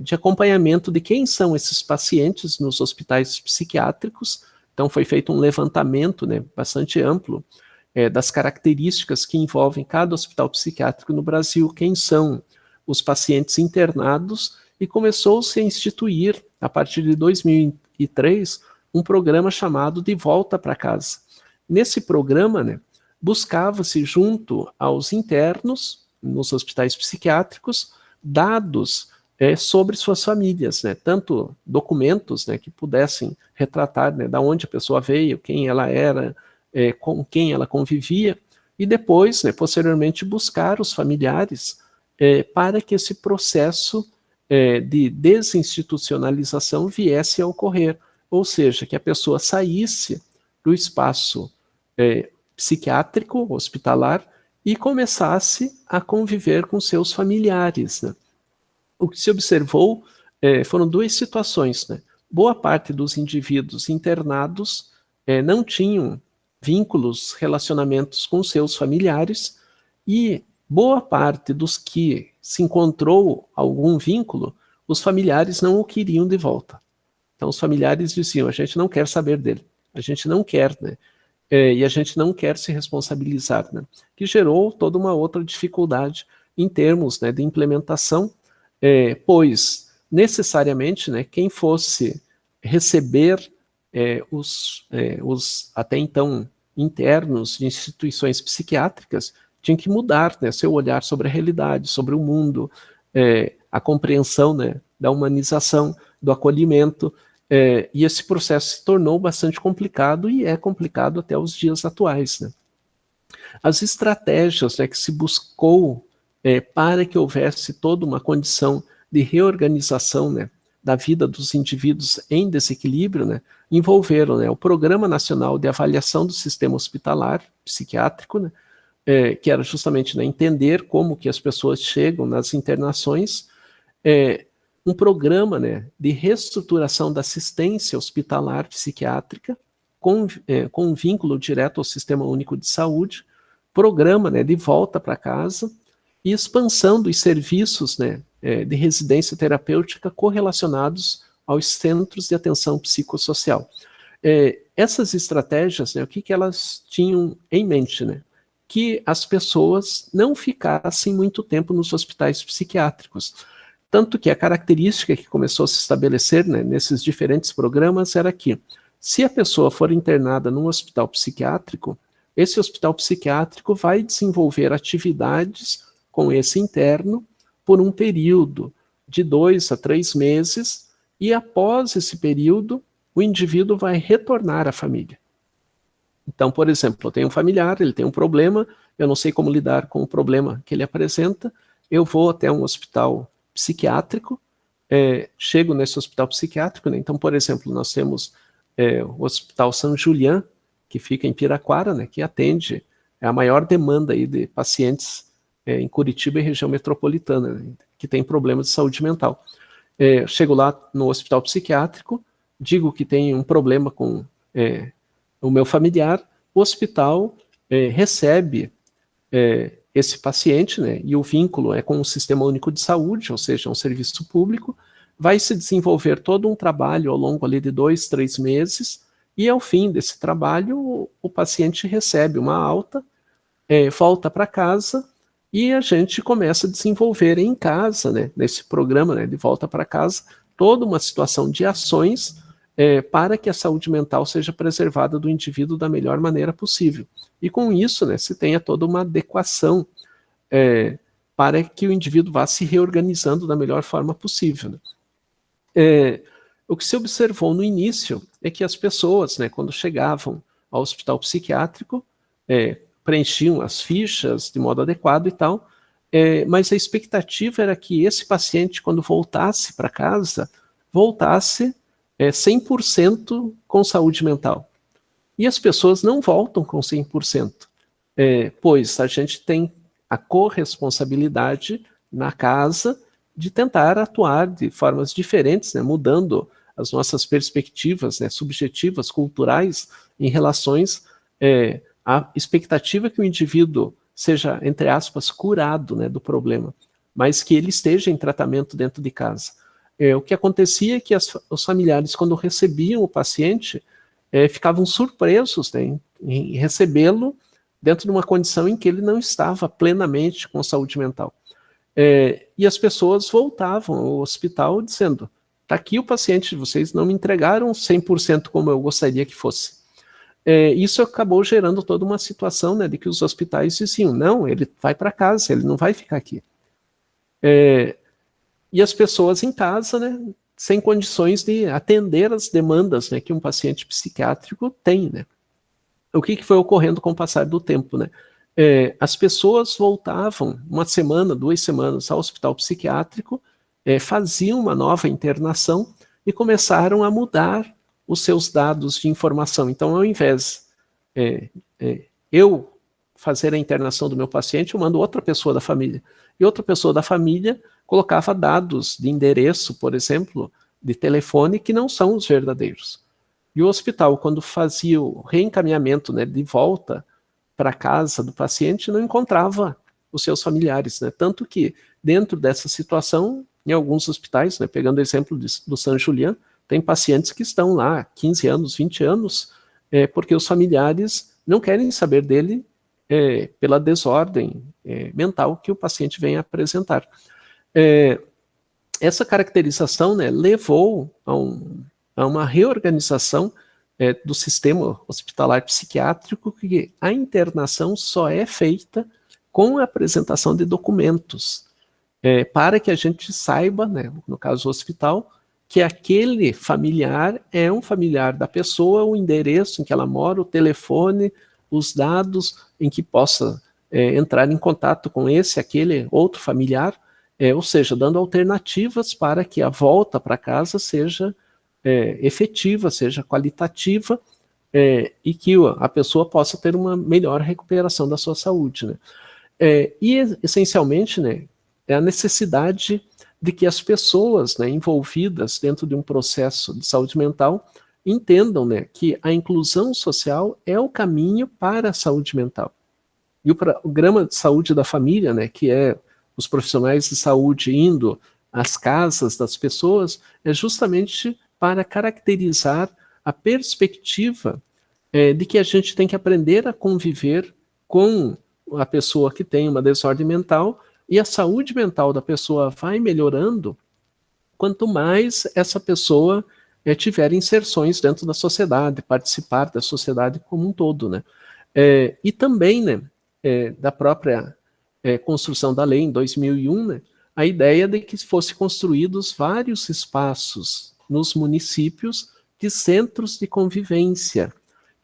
de acompanhamento de quem são esses pacientes nos hospitais psiquiátricos. Então foi feito um levantamento, né, bastante amplo das características que envolvem cada hospital psiquiátrico no Brasil, quem são os pacientes internados, e começou-se a instituir, a partir de 2003, um programa chamado De Volta para Casa. Nesse programa, né, buscava-se, junto aos internos, nos hospitais psiquiátricos, dados sobre suas famílias, né, tanto documentos, né, que pudessem retratar, né, da onde a pessoa veio, quem ela era, com quem ela convivia, e depois, né, posteriormente, buscar os familiares para que esse processo de desinstitucionalização viesse a ocorrer, ou seja, que a pessoa saísse do espaço psiquiátrico, hospitalar, e começasse a conviver com seus familiares. Né. O que se observou foram duas situações. Né. Boa parte dos indivíduos internados não tinham vínculos, relacionamentos com seus familiares, e boa parte dos que se encontrou algum vínculo, os familiares não o queriam de volta. Então os familiares diziam, a gente não quer saber dele, a gente não quer, né? E a gente não quer se responsabilizar, né? Que gerou toda uma outra dificuldade em termos, né, de implementação, pois necessariamente, né, quem fosse receber os até então internos de instituições psiquiátricas tinha que mudar, né, seu olhar sobre a realidade, sobre o mundo, a compreensão, né, da humanização, do acolhimento, e esse processo se tornou bastante complicado e é complicado até os dias atuais. Né. As estratégias, né, que se buscou para que houvesse toda uma condição de reorganização, né, da vida dos indivíduos em desequilíbrio, né, envolveram, né, o Programa Nacional de Avaliação do Sistema Hospitalar Psiquiátrico, né, que era justamente, né, entender como que as pessoas chegam nas internações, um programa, né, de reestruturação da assistência hospitalar psiquiátrica, com um vínculo direto ao Sistema Único de Saúde, programa, né, de volta para casa, e expansão dos serviços, né, de residência terapêutica correlacionados aos centros de atenção psicossocial. Essas estratégias, né, o que elas tinham em mente? Né? Que as pessoas não ficassem muito tempo nos hospitais psiquiátricos. Tanto que a característica que começou a se estabelecer, né, nesses diferentes programas era que, se a pessoa for internada num hospital psiquiátrico, esse hospital psiquiátrico vai desenvolver atividades com esse interno por um período de 2 a 3 meses, e após esse período, o indivíduo vai retornar à família. Então, por exemplo, eu tenho um familiar, ele tem um problema, eu não sei como lidar com o problema que ele apresenta, eu vou até um hospital psiquiátrico, chego nesse hospital psiquiátrico, né? Então, por exemplo, nós temos o Hospital São Julián, que fica em Piraquara, né, que atende a maior demanda aí de pacientes em Curitiba e região metropolitana, né, que tem problemas de saúde mental. Chego lá no hospital psiquiátrico, digo que tem um problema com o meu familiar, o hospital recebe esse paciente, né, e o vínculo é com o Sistema Único de Saúde, ou seja, um serviço público, vai se desenvolver todo um trabalho ao longo ali de 2, 3 meses, e ao fim desse trabalho o paciente recebe uma alta, volta para casa, E a gente começa a desenvolver em casa, né, nesse programa, né, de volta para casa, toda uma situação de ações para que a saúde mental seja preservada do indivíduo da melhor maneira possível. E com isso, né, se tenha toda uma adequação para que o indivíduo vá se reorganizando da melhor forma possível. Né? O que se observou no início é que as pessoas, né, quando chegavam ao hospital psiquiátrico, preenchiam as fichas de modo adequado e tal, mas a expectativa era que esse paciente, quando voltasse para casa, voltasse 100% com saúde mental. E as pessoas não voltam com 100%, pois a gente tem a corresponsabilidade na casa de tentar atuar de formas diferentes, né, mudando as nossas perspectivas, né, subjetivas, culturais, em relações à expectativa que o indivíduo seja, entre aspas, curado, né, do problema, mas que ele esteja em tratamento dentro de casa. O que acontecia é que os familiares, quando recebiam o paciente, ficavam surpresos, né, em recebê-lo dentro de uma condição em que ele não estava plenamente com saúde mental. E as pessoas voltavam ao hospital dizendo: está aqui o paciente, vocês não me entregaram 100% como eu gostaria que fosse. Isso acabou gerando toda uma situação, né, de que os hospitais diziam: não, ele vai para casa, ele não vai ficar aqui. E as pessoas em casa, né, sem condições de atender as demandas, né, que um paciente psiquiátrico tem, né. O que foi ocorrendo com o passar do tempo, né? As pessoas voltavam 1 semana, 2 semanas ao hospital psiquiátrico, faziam uma nova internação e começaram a mudar os seus dados de informação. Então, ao invés eu fazer a internação do meu paciente, eu mando outra pessoa da família. E outra pessoa da família colocava dados de endereço, por exemplo, de telefone, que não são os verdadeiros. E o hospital, quando fazia o reencaminhamento, né, de volta para a casa do paciente, não encontrava os seus familiares, né? Tanto que, dentro dessa situação, em alguns hospitais, né, pegando o exemplo do San Julián, tem pacientes que estão lá 15 anos, 20 anos, porque os familiares não querem saber dele pela desordem mental que o paciente vem apresentar. Essa caracterização, né, levou a uma reorganização do sistema hospitalar psiquiátrico, que a internação só é feita com a apresentação de documentos, para que a gente saiba, né, no caso do hospital, que aquele familiar é um familiar da pessoa, o endereço em que ela mora, o telefone, os dados em que possa entrar em contato com aquele outro familiar, ou seja, dando alternativas para que a volta para casa seja efetiva, seja qualitativa, e que a pessoa possa ter uma melhor recuperação da sua saúde. Né? E, essencialmente, né, é a necessidade de que as pessoas, né, envolvidas dentro de um processo de saúde mental entendam, né, que a inclusão social é o caminho para a saúde mental. E o programa de saúde da família, né, que é os profissionais de saúde indo às casas das pessoas, é justamente para caracterizar a perspectiva de que a gente tem que aprender a conviver com a pessoa que tem uma desordem mental, e a saúde mental da pessoa vai melhorando quanto mais essa pessoa tiver inserções dentro da sociedade, participar da sociedade como um todo. Né? E também, né, da própria construção da lei em 2001, né, a ideia de que fossem construídos vários espaços nos municípios de centros de convivência.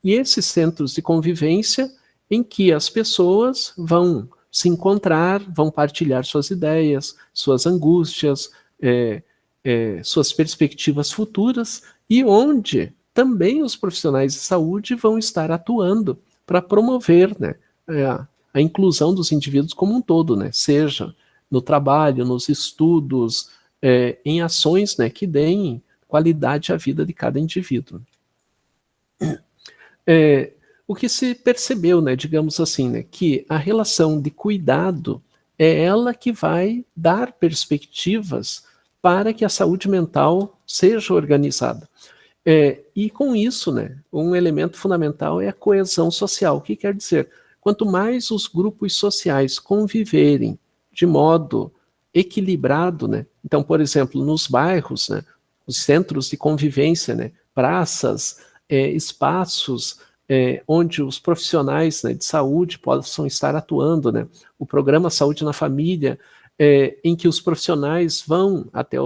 E esses centros de convivência em que as pessoas vão se encontrar, vão partilhar suas ideias, suas angústias, suas perspectivas futuras, e onde também os profissionais de saúde vão estar atuando para promover, né, a inclusão dos indivíduos como um todo, né, seja no trabalho, nos estudos, em ações, né, que deem qualidade à vida de cada indivíduo. O que se percebeu, né, digamos assim, né, que a relação de cuidado é ela que vai dar perspectivas para que a saúde mental seja organizada. E com isso, né, um elemento fundamental é a coesão social. O que quer dizer? quanto mais os grupos sociais conviverem de modo equilibrado, né? Então, por exemplo, nos bairros, né, os centros de convivência, né, praças, espaços onde os profissionais, né, de saúde possam estar atuando, né? O programa Saúde na Família, em que os profissionais vão até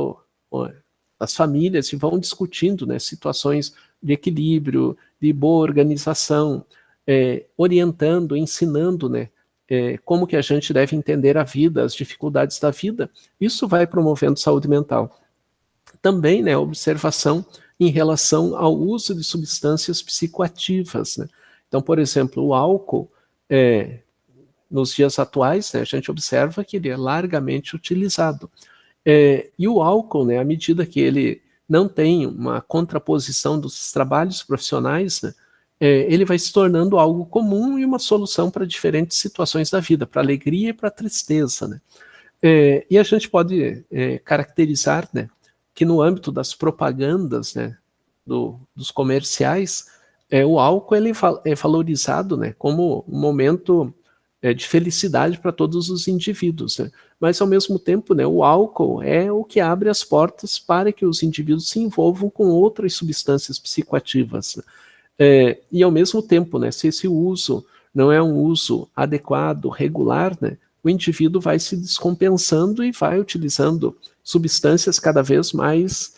as famílias e vão discutindo, né, situações de equilíbrio, de boa organização, orientando, ensinando, né, como que a gente deve entender a vida, as dificuldades da vida. Isso vai promovendo saúde mental. Também, né, observação em relação ao uso de substâncias psicoativas, né? Então, por exemplo, o álcool, nos dias atuais, né, a gente observa que ele é largamente utilizado. E o álcool, né, à medida que ele não tem uma contraposição dos trabalhos profissionais, né, ele vai se tornando algo comum e uma solução para diferentes situações da vida, para alegria e para tristeza, né? E a gente pode caracterizar, né, que no âmbito das propagandas, né, dos comerciais, o álcool ele é valorizado, né, como um momento de felicidade para todos os indivíduos, né? Mas ao mesmo tempo, né, o álcool é o que abre as portas para que os indivíduos se envolvam com outras substâncias psicoativas, né? E ao mesmo tempo, né, se esse uso não é um uso adequado, regular, né, o indivíduo vai se descompensando e vai utilizando substâncias cada vez mais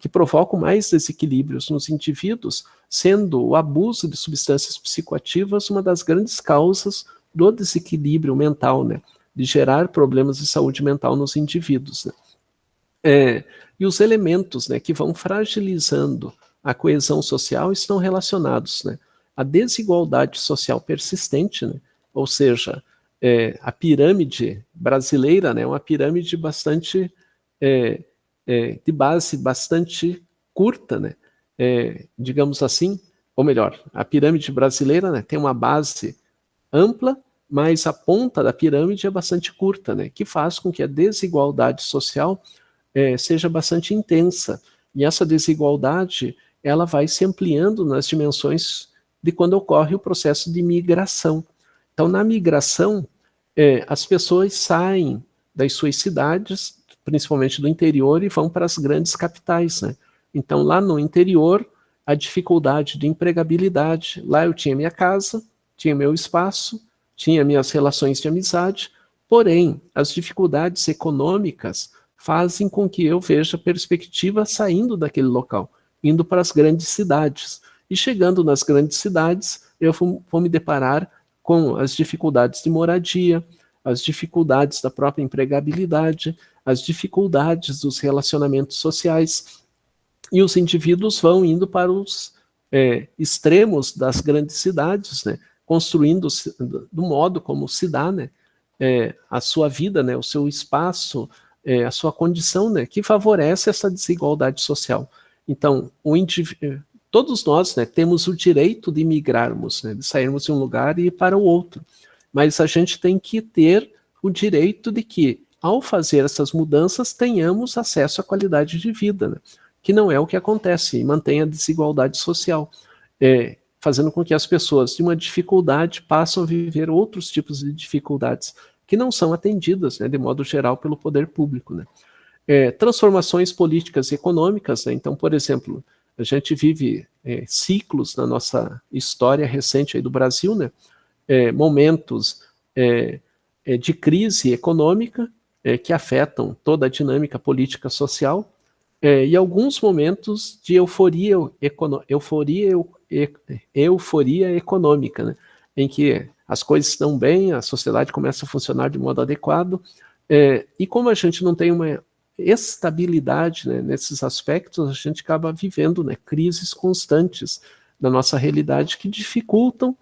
que provocam mais desequilíbrios nos indivíduos, sendo o abuso de substâncias psicoativas uma das grandes causas do desequilíbrio mental, né, de gerar problemas de saúde mental nos indivíduos, né. E os elementos, né, que vão fragilizando a coesão social estão relacionados, né, à desigualdade social persistente, né, ou seja, a pirâmide brasileira, né, é uma pirâmide bastante de base bastante curta, né, digamos assim, ou melhor, a pirâmide brasileira, né, tem uma base ampla, mas a ponta da pirâmide é bastante curta, né, que faz com que a desigualdade social seja bastante intensa. E essa desigualdade ela vai se ampliando nas dimensões de quando ocorre o processo de migração. Então, na migração, as pessoas saem das suas cidades, principalmente do interior, e vão para as grandes capitais, né? Então, lá no interior, a dificuldade de empregabilidade. Lá eu tinha minha casa, tinha meu espaço, tinha minhas relações de amizade, porém, as dificuldades econômicas fazem com que eu veja perspectiva saindo daquele local, indo para as grandes cidades. E chegando nas grandes cidades, eu vou me deparar com as dificuldades de moradia, as dificuldades da própria empregabilidade, as dificuldades dos relacionamentos sociais, e os indivíduos vão indo para os extremos das grandes cidades, né, construindo do modo como se dá, né, a sua vida, né, o seu espaço, a sua condição, né, que favorece essa desigualdade social. Então, todos nós, né, temos o direito de migrarmos, né, de sairmos de um lugar e ir para o outro, mas a gente tem que ter o direito de que, ao fazer essas mudanças, tenhamos acesso à qualidade de vida, né, que não é o que acontece, e mantém a desigualdade social, fazendo com que as pessoas de uma dificuldade passem a viver outros tipos de dificuldades que não são atendidas, né, de modo geral, pelo poder público, né. Transformações políticas e econômicas, né? Então, por exemplo, a gente vive ciclos na nossa história recente aí do Brasil, né? Momentos de crise econômica que afetam toda a dinâmica política social, e alguns momentos de euforia econômica, né? Em que as coisas estão bem, a sociedade começa a funcionar de modo adequado, e como a gente não tem uma estabilidade, né, nesses aspectos, a gente acaba vivendo, né, crises constantes na nossa realidade que dificultam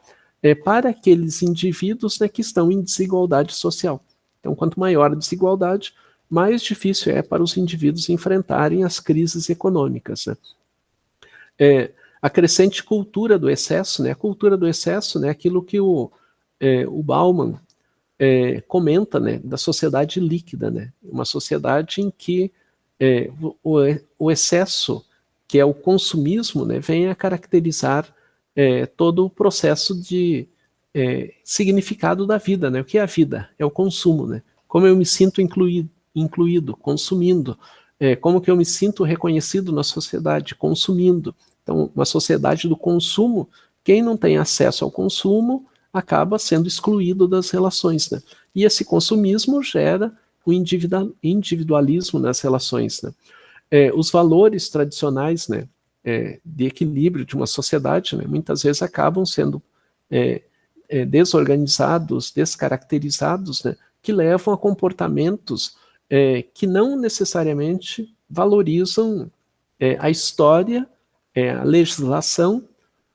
para aqueles indivíduos, né, que estão em desigualdade social. Então, quanto maior a desigualdade, mais difícil é para os indivíduos enfrentarem as crises econômicas, né. A crescente cultura do excesso, né, a cultura do excesso, né, aquilo que o Bauman comenta, né, da sociedade líquida, né, uma sociedade em que o excesso, que é o consumismo, né, vem a caracterizar todo o processo de significado da vida, né? O que é a vida? É o consumo, né? Como eu me sinto incluído, consumindo. Como que eu me sinto reconhecido na sociedade, consumindo. Então, uma sociedade do consumo, quem não tem acesso ao consumo acaba sendo excluído das relações, né? E esse consumismo gera o individualismo nas relações, né? Os valores tradicionais, né, de equilíbrio de uma sociedade, né, muitas vezes acabam sendo desorganizados, descaracterizados, né, que levam a comportamentos que não necessariamente valorizam a história, a legislação,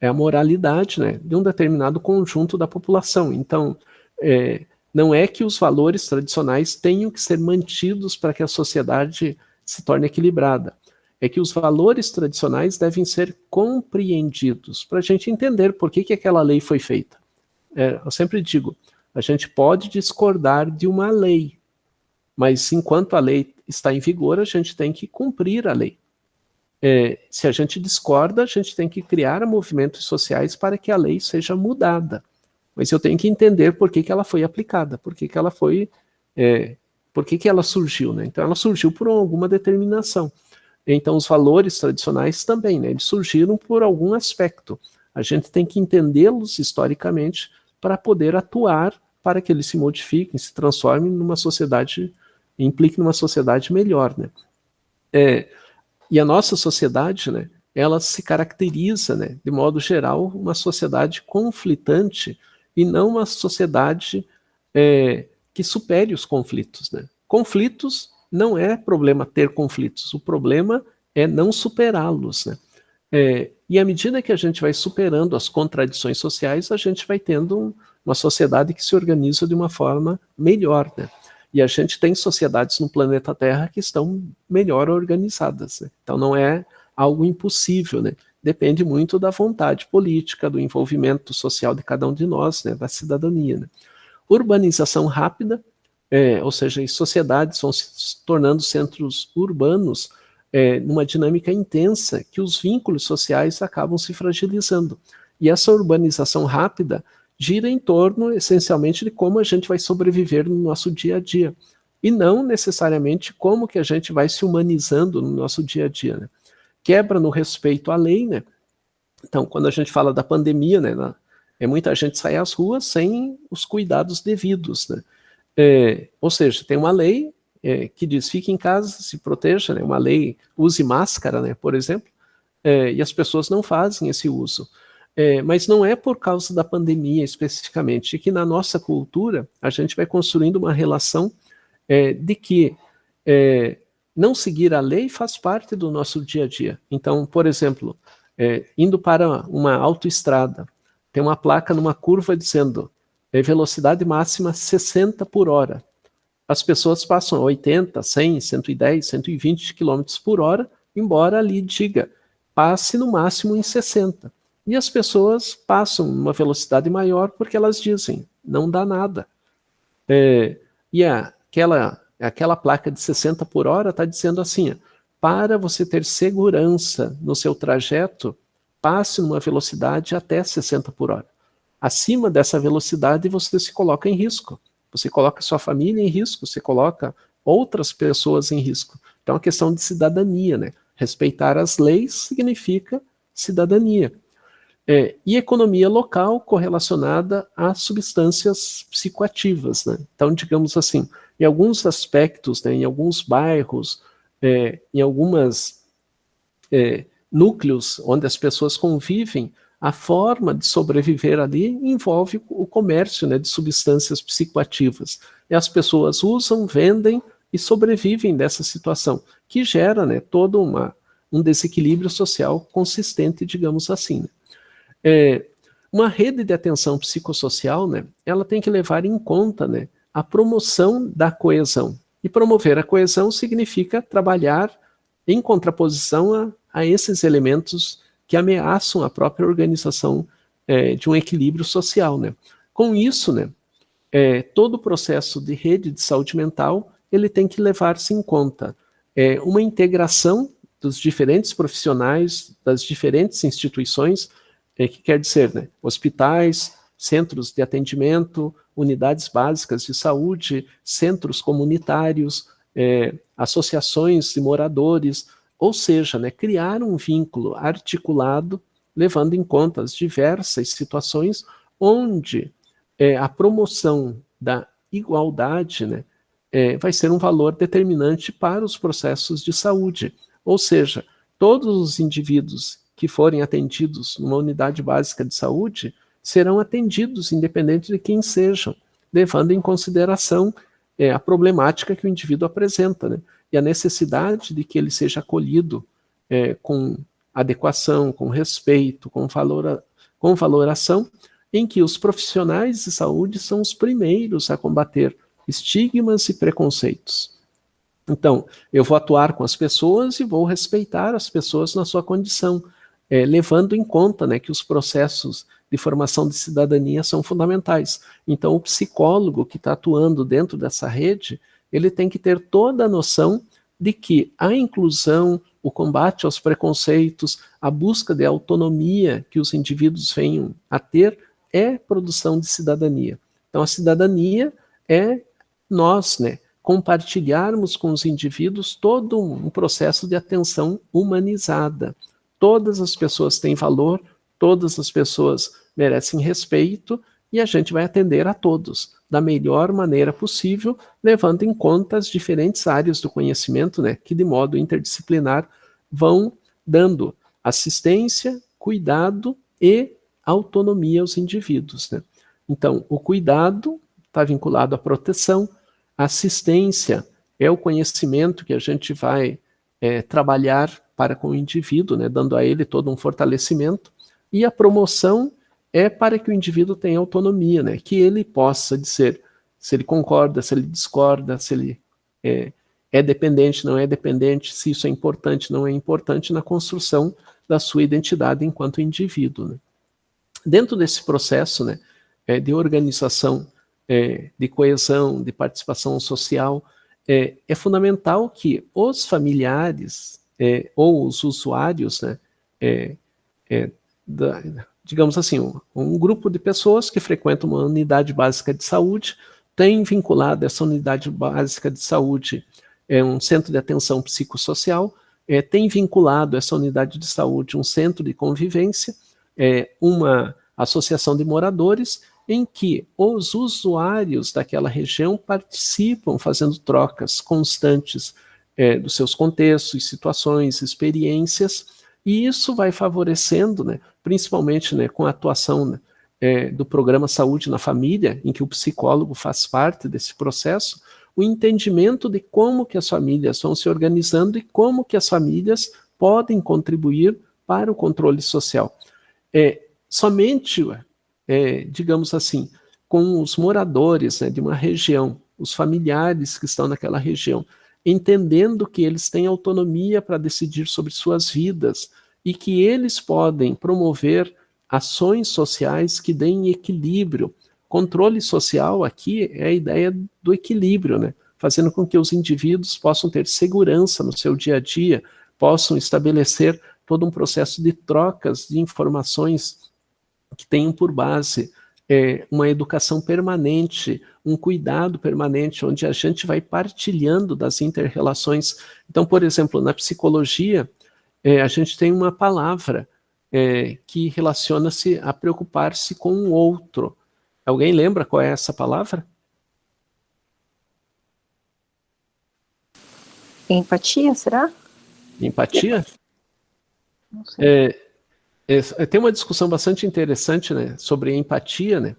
a moralidade, né, de um determinado conjunto da população. Então, não é que os valores tradicionais tenham que ser mantidos para que a sociedade se torne equilibrada. É que os valores tradicionais devem ser compreendidos para a gente entender por que aquela lei foi feita. Eu sempre digo, a gente pode discordar de uma lei, mas enquanto a lei está em vigor, a gente tem que cumprir a lei. Se a gente discorda, a gente tem que criar movimentos sociais para que a lei seja mudada. Mas eu tenho que entender por que ela foi aplicada, por que ela foi, por que ela surgiu, né? Então ela surgiu por alguma determinação. Então os valores tradicionais também, né? Eles surgiram por algum aspecto. A gente tem que entendê-los historicamente para poder atuar para que eles se modifiquem, se transformem numa sociedade, impliquem numa sociedade melhor, né? E a nossa sociedade, né, ela se caracteriza, né, de modo geral, uma sociedade conflitante e não uma sociedade que supere os conflitos, né? Conflitos não é problema ter conflitos, o problema é não superá-los, né? E à medida que a gente vai superando as contradições sociais, a gente vai tendo uma sociedade que se organiza de uma forma melhor, né? E a gente tem sociedades no planeta Terra que estão melhor organizadas, né? Então não é algo impossível, né? Depende muito da vontade política, do envolvimento social de cada um de nós, né? Da cidadania, né? Urbanização rápida, ou seja, as sociedades vão se tornando centros urbanos numa dinâmica intensa que os vínculos sociais acabam se fragilizando. E essa urbanização rápida gira em torno, essencialmente, de como a gente vai sobreviver no nosso dia a dia. E não necessariamente como que a gente vai se humanizando no nosso dia a dia, né? Quebra no respeito à lei, né? Então, quando a gente fala da pandemia, né, muita gente sai às ruas sem os cuidados devidos, né? Ou seja, tem uma lei que diz fique em casa, se proteja, né? Uma lei, use máscara, né, por exemplo, e as pessoas não fazem esse uso. Mas não é por causa da pandemia especificamente, é que na nossa cultura a gente vai construindo uma relação de que não seguir a lei faz parte do nosso dia a dia. Então, por exemplo, indo para uma autoestrada, tem uma placa numa curva dizendo velocidade máxima 60 por hora. As pessoas passam 80, 100, 110, 120 km por hora, embora ali diga passe no máximo em 60. E as pessoas passam uma velocidade maior porque elas dizem, não dá nada. E aquela placa de 60 por hora está dizendo assim, para você ter segurança no seu trajeto, passe numa velocidade até 60 por hora. Acima dessa velocidade você se coloca em risco. Você coloca sua família em risco, você coloca outras pessoas em risco. Então é uma questão de cidadania, né? Respeitar as leis significa cidadania. E economia local correlacionada a substâncias psicoativas, né? Então, digamos assim, em alguns aspectos, né, em alguns bairros, em algumas núcleos onde as pessoas convivem, a forma de sobreviver ali envolve o comércio, né, de substâncias psicoativas. E as pessoas usam, vendem e sobrevivem dessa situação, que gera, né, todo um desequilíbrio social consistente, digamos assim, né? Uma rede de atenção psicossocial, né, ela tem que levar em conta, né, a promoção da coesão. E promover a coesão significa trabalhar em contraposição a esses elementos que ameaçam a própria organização de um equilíbrio social, né? Com isso, né, todo o processo de rede de saúde mental ele tem que levar-se em conta uma integração dos diferentes profissionais, das diferentes instituições, que quer dizer, né, hospitais, centros de atendimento, unidades básicas de saúde, centros comunitários, associações de moradores, ou seja, né, criar um vínculo articulado, levando em conta as diversas situações onde a promoção da igualdade, né, vai ser um valor determinante para os processos de saúde. Ou seja, todos os indivíduos que forem atendidos numa unidade básica de saúde serão atendidos, independente de quem sejam, levando em consideração a problemática que o indivíduo apresenta, né? E a necessidade de que ele seja acolhido com adequação, com respeito, com valoração, em que os profissionais de saúde são os primeiros a combater estigmas e preconceitos. Então, eu vou atuar com as pessoas e vou respeitar as pessoas na sua condição, levando em conta, né, que os processos de formação de cidadania são fundamentais. Então, o psicólogo que está atuando dentro dessa rede, ele tem que ter toda a noção de que a inclusão, o combate aos preconceitos, a busca de autonomia que os indivíduos venham a ter, é produção de cidadania. Então, a cidadania é nós, né, compartilharmos com os indivíduos todo um processo de atenção humanizada. Todas as pessoas têm valor, todas as pessoas merecem respeito e a gente vai atender a todos da melhor maneira possível, levando em conta as diferentes áreas do conhecimento, né, que de modo interdisciplinar vão dando assistência, cuidado e autonomia aos indivíduos, né? Então, o cuidado está vinculado à proteção, a assistência é o conhecimento que a gente vai trabalhar para com o indivíduo, né, dando a ele todo um fortalecimento, e a promoção é para que o indivíduo tenha autonomia, né, que ele possa dizer se ele concorda, se ele discorda, se ele é dependente, não é dependente, se isso é importante, não é importante na construção da sua identidade enquanto indivíduo, né. Dentro desse processo, né, de organização, de coesão, de participação social, é fundamental que os familiares ou os usuários, né, digamos assim, um grupo de pessoas que frequentam uma unidade básica de saúde tem vinculado essa unidade básica de saúde um centro de atenção psicossocial, tem vinculado essa unidade de saúde um centro de convivência, uma associação de moradores, em que os usuários daquela região participam fazendo trocas constantes dos seus contextos, situações, experiências, e isso vai favorecendo, né, principalmente, né, com a atuação, né, do programa Saúde na Família, em que o psicólogo faz parte desse processo, o entendimento de como que as famílias vão se organizando e como que as famílias podem contribuir para o controle social. Somente, digamos assim, com os moradores, né, de uma região, os familiares que estão naquela região, entendendo que eles têm autonomia para decidir sobre suas vidas e que eles podem promover ações sociais que deem equilíbrio. Controle social aqui é a ideia do equilíbrio, né, fazendo com que os indivíduos possam ter segurança no seu dia a dia, possam estabelecer todo um processo de trocas de informações que tenham por base uma educação permanente, um cuidado permanente, onde a gente vai partilhando das inter-relações. Então, por exemplo, na psicologia, a gente tem uma palavra que relaciona-se a preocupar-se com o outro. Alguém lembra qual é essa palavra? Empatia, será? Empatia? Não sei. Tem uma discussão bastante interessante, né, sobre empatia, né,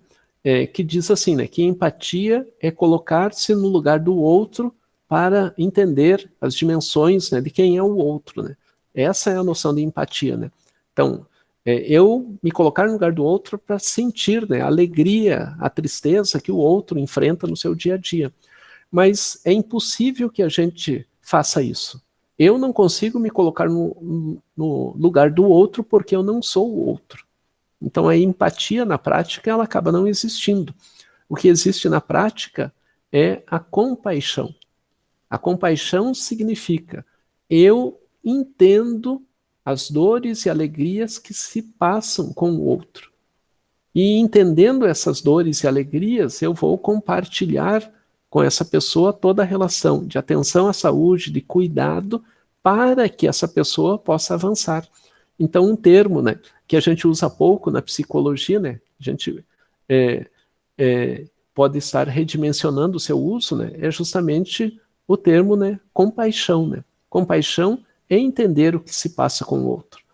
que diz assim, né, que empatia é colocar-se no lugar do outro para entender as dimensões, né, de quem é o outro, né. Essa é a noção de empatia, né. Então, eu me colocar no lugar do outro para sentir, né, a alegria, a tristeza que o outro enfrenta no seu dia a dia. Mas é impossível que a gente faça isso. Eu não consigo me colocar no lugar do outro porque eu não sou o outro. Então a empatia na prática ela acaba não existindo. O que existe na prática é a compaixão. A compaixão significa eu entendo as dores e alegrias que se passam com o outro. E entendendo essas dores e alegrias, eu vou compartilhar com essa pessoa toda a relação de atenção à saúde, de cuidado, para que essa pessoa possa avançar. Então, um termo, né, que a gente usa pouco na psicologia, né, a gente pode estar redimensionando o seu uso, né, é justamente o termo, né, compaixão. Né? Compaixão é entender o que se passa com o outro.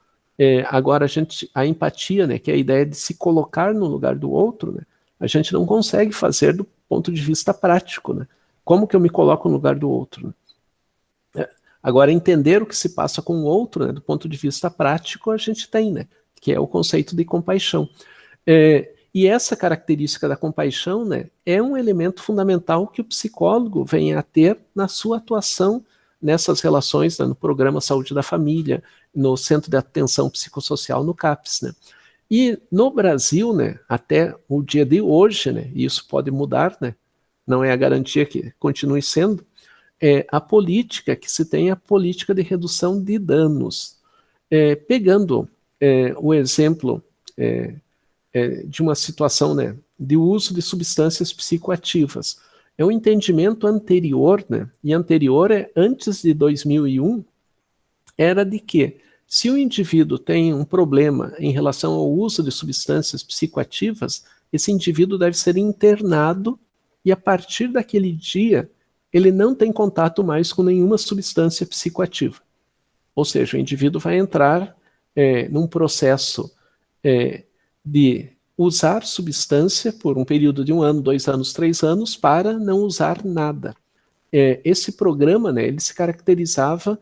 Agora, a empatia, né, que é a ideia de se colocar no lugar do outro, né, a gente não consegue fazer do ponto de vista prático. Né? Como que eu me coloco no lugar do outro? Né? Agora, entender o que se passa com o outro, né, do ponto de vista prático, a gente tem, né, que é o conceito de compaixão. E essa característica da compaixão, né, é um elemento fundamental que o psicólogo vem a ter na sua atuação nessas relações, né, no programa Saúde da Família, no Centro de Atenção Psicossocial, no CAPS. Né. E no Brasil, né, até o dia de hoje, né, e isso pode mudar, né, não é a garantia que continue sendo, a política que se tem, a política de redução de danos. Pegando o exemplo de uma situação, né, de uso de substâncias psicoativas. É um entendimento anterior, né, e anterior é antes de 2001, era de que se o indivíduo tem um problema em relação ao uso de substâncias psicoativas, esse indivíduo deve ser internado e a partir daquele dia ele não tem contato mais com nenhuma substância psicoativa. Ou seja, o indivíduo vai entrar num processo de usar substância por um período de 1 ano, 2 anos, 3 anos, para não usar nada. Esse programa, né, ele se caracterizava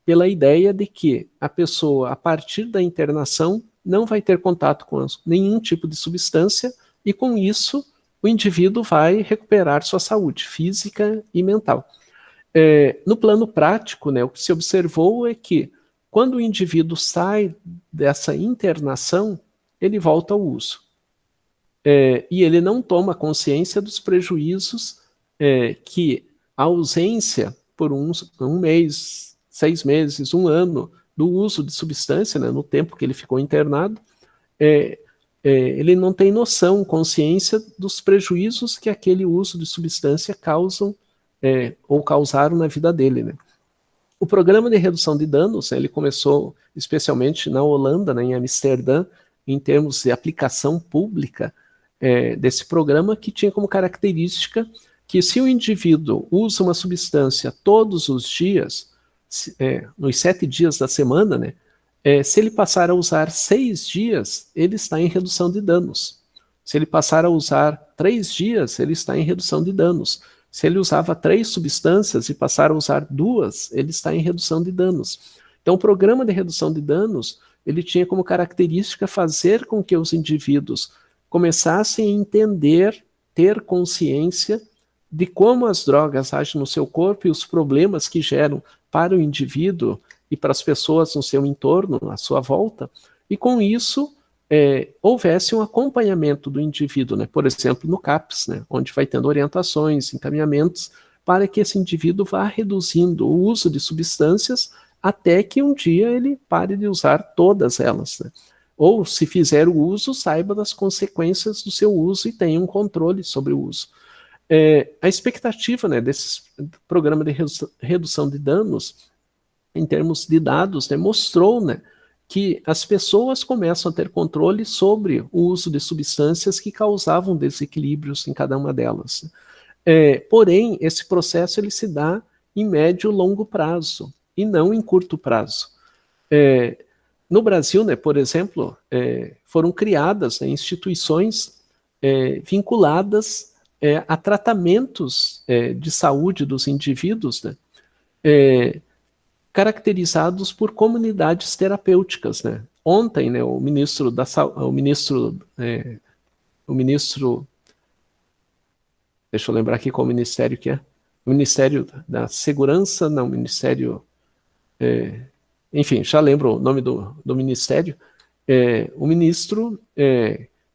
pela ideia de que a pessoa, a partir da internação, não vai ter contato com nenhum tipo de substância e, com isso, o indivíduo vai recuperar sua saúde física e mental. No plano prático, né, o que se observou é que, quando o indivíduo sai dessa internação, ele volta ao uso. E ele não toma consciência dos prejuízos que a ausência por um mês, 6 meses, 1 ano, do uso de substância, né, no tempo que ele ficou internado, ele não tem noção, consciência dos prejuízos que aquele uso de substância causam ou causaram na vida dele. Né. O programa de redução de danos, ele começou especialmente na Holanda, né, em Amsterdã, em termos de aplicação pública desse programa, que tinha como característica que se o indivíduo usa uma substância todos os dias, nos 7 dias da semana, né, se ele passar a usar 6 dias, ele está em redução de danos. Se ele passar a usar 3 dias, ele está em redução de danos. Se ele usava 3 substâncias e passar a usar 2, ele está em redução de danos. Então, o programa de redução de danos, ele tinha como característica fazer com que os indivíduos começassem a entender, ter consciência de como as drogas agem no seu corpo e os problemas que geram para o indivíduo e para as pessoas no seu entorno, à sua volta, e com isso houvesse um acompanhamento do indivíduo, né? Por exemplo, no CAPS, né? Onde vai tendo orientações, encaminhamentos, para que esse indivíduo vá reduzindo o uso de substâncias até que um dia ele pare de usar todas elas. Né? Ou, se fizer o uso, saiba das consequências do seu uso e tenha um controle sobre o uso. A expectativa, né, desse programa de redução de danos, em termos de dados, né, mostrou, né, que as pessoas começam a ter controle sobre o uso de substâncias que causavam desequilíbrios em cada uma delas. Porém, esse processo ele se dá em médio e longo prazo, e não em curto prazo. No Brasil, né, por exemplo, foram criadas, né, instituições vinculadas a tratamentos de saúde dos indivíduos, né, caracterizados por comunidades terapêuticas. Né. Ontem, né, o ministro, deixa eu lembrar aqui qual ministério que é, o Ministério da Segurança, não, Ministério... enfim, já lembro o nome do ministério, o ministro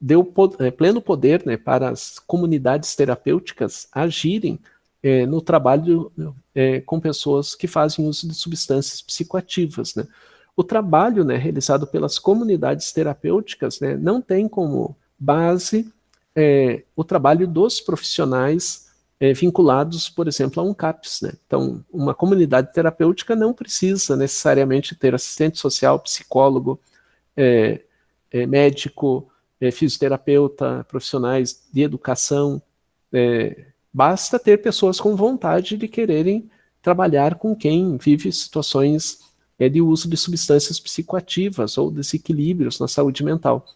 deu pleno poder, né, para as comunidades terapêuticas agirem no trabalho com pessoas que fazem uso de substâncias psicoativas. Né. O trabalho, né, realizado pelas comunidades terapêuticas, né, não tem como base o trabalho dos profissionais vinculados, por exemplo, a um CAPS, né? Então, uma comunidade terapêutica não precisa necessariamente ter assistente social, psicólogo, médico, fisioterapeuta, profissionais de educação. Basta ter pessoas com vontade de quererem trabalhar com quem vive situações de uso de substâncias psicoativas ou desequilíbrios na saúde mental.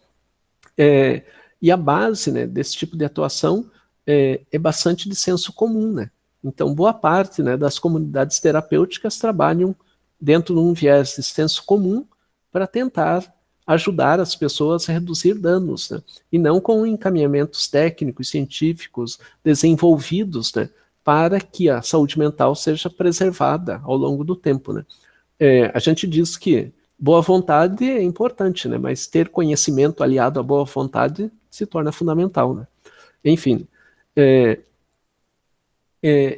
E a base, né, desse tipo de atuação é bastante de senso comum, né? Então, boa parte, né, das comunidades terapêuticas trabalham dentro de um viés de senso comum para tentar ajudar as pessoas a reduzir danos, né? E não com encaminhamentos técnicos, científicos, desenvolvidos, né, para que a saúde mental seja preservada ao longo do tempo, né? A gente diz que boa vontade é importante, né, mas ter conhecimento aliado à boa vontade se torna fundamental, né? Enfim,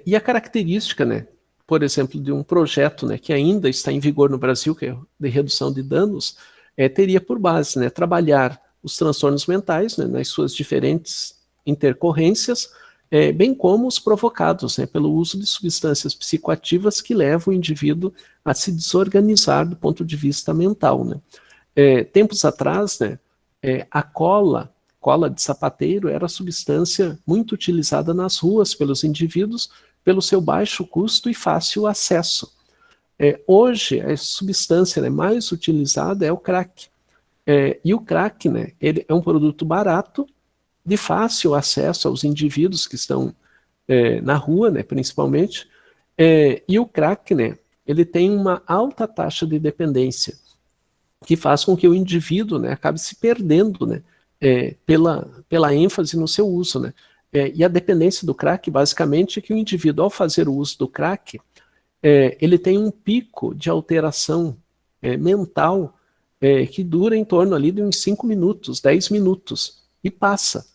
e a característica, né, por exemplo, de um projeto, né, que ainda está em vigor no Brasil, que é de redução de danos, teria por base, né, trabalhar os transtornos mentais, né, nas suas diferentes intercorrências, bem como os provocados, né, pelo uso de substâncias psicoativas que levam o indivíduo a se desorganizar do ponto de vista mental, né. Tempos atrás, né, a cola de sapateiro era substância muito utilizada nas ruas pelos indivíduos pelo seu baixo custo e fácil acesso. Hoje, a substância, né, mais utilizada é o crack. E o crack, né, ele é um produto barato, de fácil acesso aos indivíduos que estão na rua, né, principalmente. E o crack, né, ele tem uma alta taxa de dependência, que faz com que o indivíduo, né, acabe se perdendo, né, pela ênfase no seu uso, né? E a dependência do crack, basicamente, é que o indivíduo, ao fazer o uso do crack, ele tem um pico de alteração mental que dura em torno ali de uns 5 minutos, 10 minutos, e passa.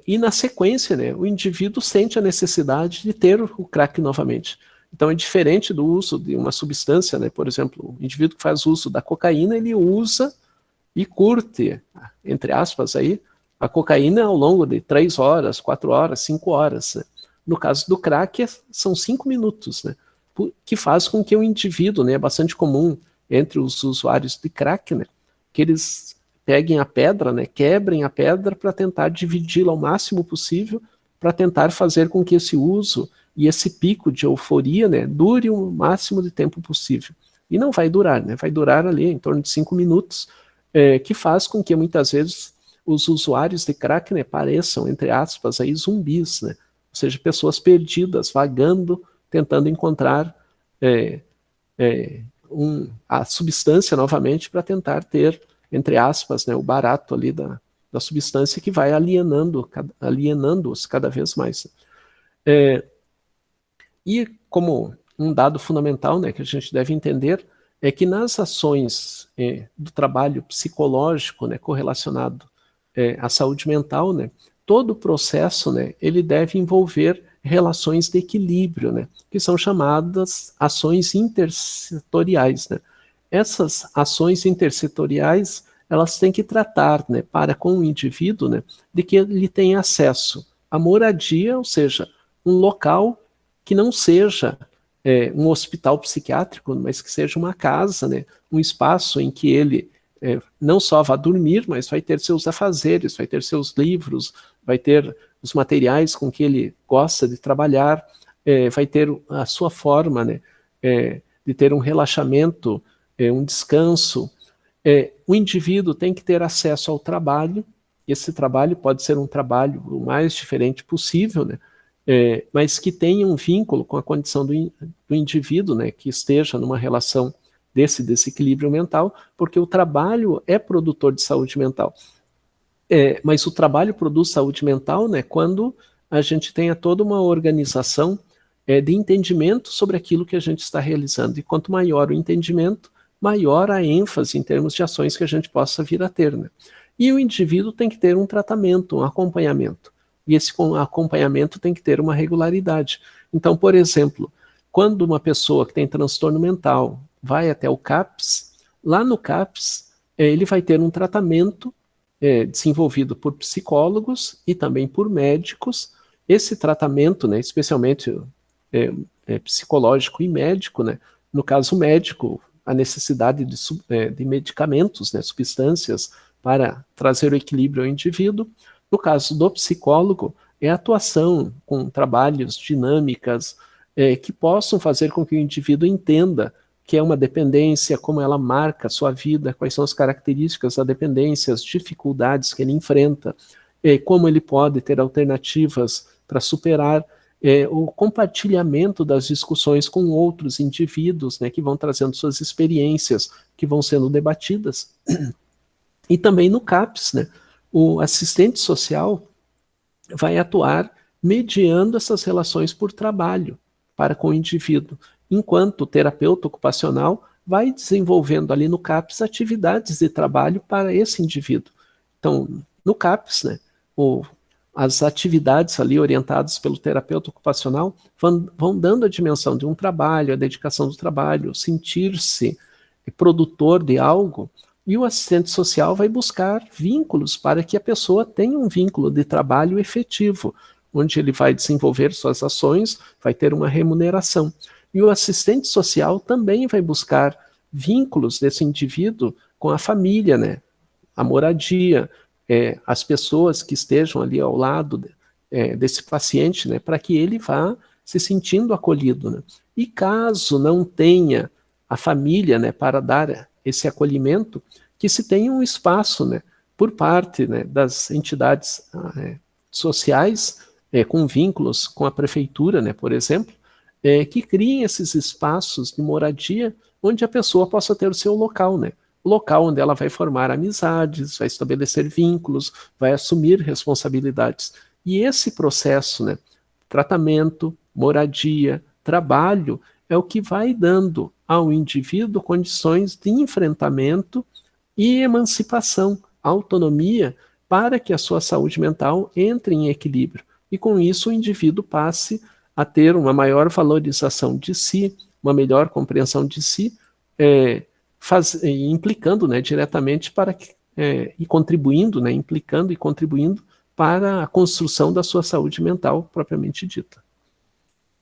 E na sequência, né, o indivíduo sente a necessidade de ter o crack novamente. Então é diferente do uso de uma substância, né? Por exemplo, o indivíduo que faz uso da cocaína, ele usa e curte, entre aspas, aí, a cocaína ao longo de 3 horas, 4 horas, 5 horas. Né? No caso do crack, são 5 minutos, né? Que faz com que o indivíduo, né, é bastante comum entre os usuários de crack, né, que eles peguem a pedra, né, quebrem a pedra para tentar dividi-la ao máximo possível, para tentar fazer com que esse uso e esse pico de euforia, né, dure o máximo de tempo possível. E não vai durar, né, vai durar ali em torno de 5 minutos, que faz com que muitas vezes os usuários de crack, né, pareçam, entre aspas, aí, zumbis, né, ou seja, pessoas perdidas, vagando, tentando encontrar a substância novamente para tentar ter, entre aspas, né, o barato ali da substância que vai alienando-os cada vez mais. E como um dado fundamental, né, que a gente deve entender é que nas ações do trabalho psicológico, né, correlacionado à saúde mental, né, todo o processo, né, ele deve envolver relações de equilíbrio, né, que são chamadas ações intersetoriais, né. Essas ações intersetoriais, elas têm que tratar, né, para com o indivíduo, né, de que ele tenha acesso à moradia, ou seja, um local que não seja um hospital psiquiátrico, mas que seja uma casa, né, um espaço em que ele não só vá dormir, mas vai ter seus afazeres, vai ter seus livros, vai ter os materiais com que ele gosta de trabalhar, vai ter a sua forma, né, de ter um relaxamento, um descanso. O indivíduo tem que ter acesso ao trabalho. Esse trabalho pode ser um trabalho o mais diferente possível, né, mas que tenha um vínculo com a condição do indivíduo, né, que esteja numa relação desse desequilíbrio mental, porque o trabalho é produtor de saúde mental. Mas o trabalho produz saúde mental, né, quando a gente tenha toda uma organização de entendimento sobre aquilo que a gente está realizando. E quanto maior o entendimento, maior a ênfase em termos de ações que a gente possa vir a ter, né? E o indivíduo tem que ter um tratamento, um acompanhamento. E esse acompanhamento tem que ter uma regularidade. Então, por exemplo, quando uma pessoa que tem transtorno mental vai até o CAPS. Lá no CAPS, ele vai ter um tratamento desenvolvido por psicólogos e também por médicos. Esse tratamento, né, especialmente psicológico e médico, né, no caso médico, a necessidade de medicamentos, né, substâncias, para trazer o equilíbrio ao indivíduo. No caso do psicólogo, é a atuação com trabalhos, dinâmicas, que possam fazer com que o indivíduo entenda que é uma dependência, como ela marca a sua vida, quais são as características da dependência, as dificuldades que ele enfrenta, como ele pode ter alternativas para superar, o compartilhamento das discussões com outros indivíduos, né, que vão trazendo suas experiências, que vão sendo debatidas. E também no CAPS, né, o assistente social vai atuar mediando essas relações por trabalho para com o indivíduo, enquanto o terapeuta ocupacional vai desenvolvendo ali no CAPS atividades de trabalho para esse indivíduo. Então, no CAPS, né, as atividades ali orientadas pelo terapeuta ocupacional vão dando a dimensão de um trabalho, a dedicação do trabalho, sentir-se produtor de algo, e o assistente social vai buscar vínculos para que a pessoa tenha um vínculo de trabalho efetivo, onde ele vai desenvolver suas ações, vai ter uma remuneração. E o assistente social também vai buscar vínculos desse indivíduo com a família, né? A moradia, as pessoas que estejam ali ao lado desse paciente, né? Para que ele vá se sentindo acolhido, né? E caso não tenha a família, né, para dar esse acolhimento, que se tenha um espaço, né, por parte, né, das entidades sociais, com vínculos com a prefeitura, né, por exemplo, que criem esses espaços de moradia onde a pessoa possa ter o seu local, né? O local onde ela vai formar amizades, vai estabelecer vínculos, vai assumir responsabilidades. E esse processo, né, tratamento, moradia, trabalho, é o que vai dando ao indivíduo condições de enfrentamento e emancipação, autonomia, para que a sua saúde mental entre em equilíbrio. E com isso o indivíduo passe a ter uma maior valorização de si, uma melhor compreensão de si, implicando, né, diretamente para que, e contribuindo, né, implicando e contribuindo para a construção da sua saúde mental propriamente dita.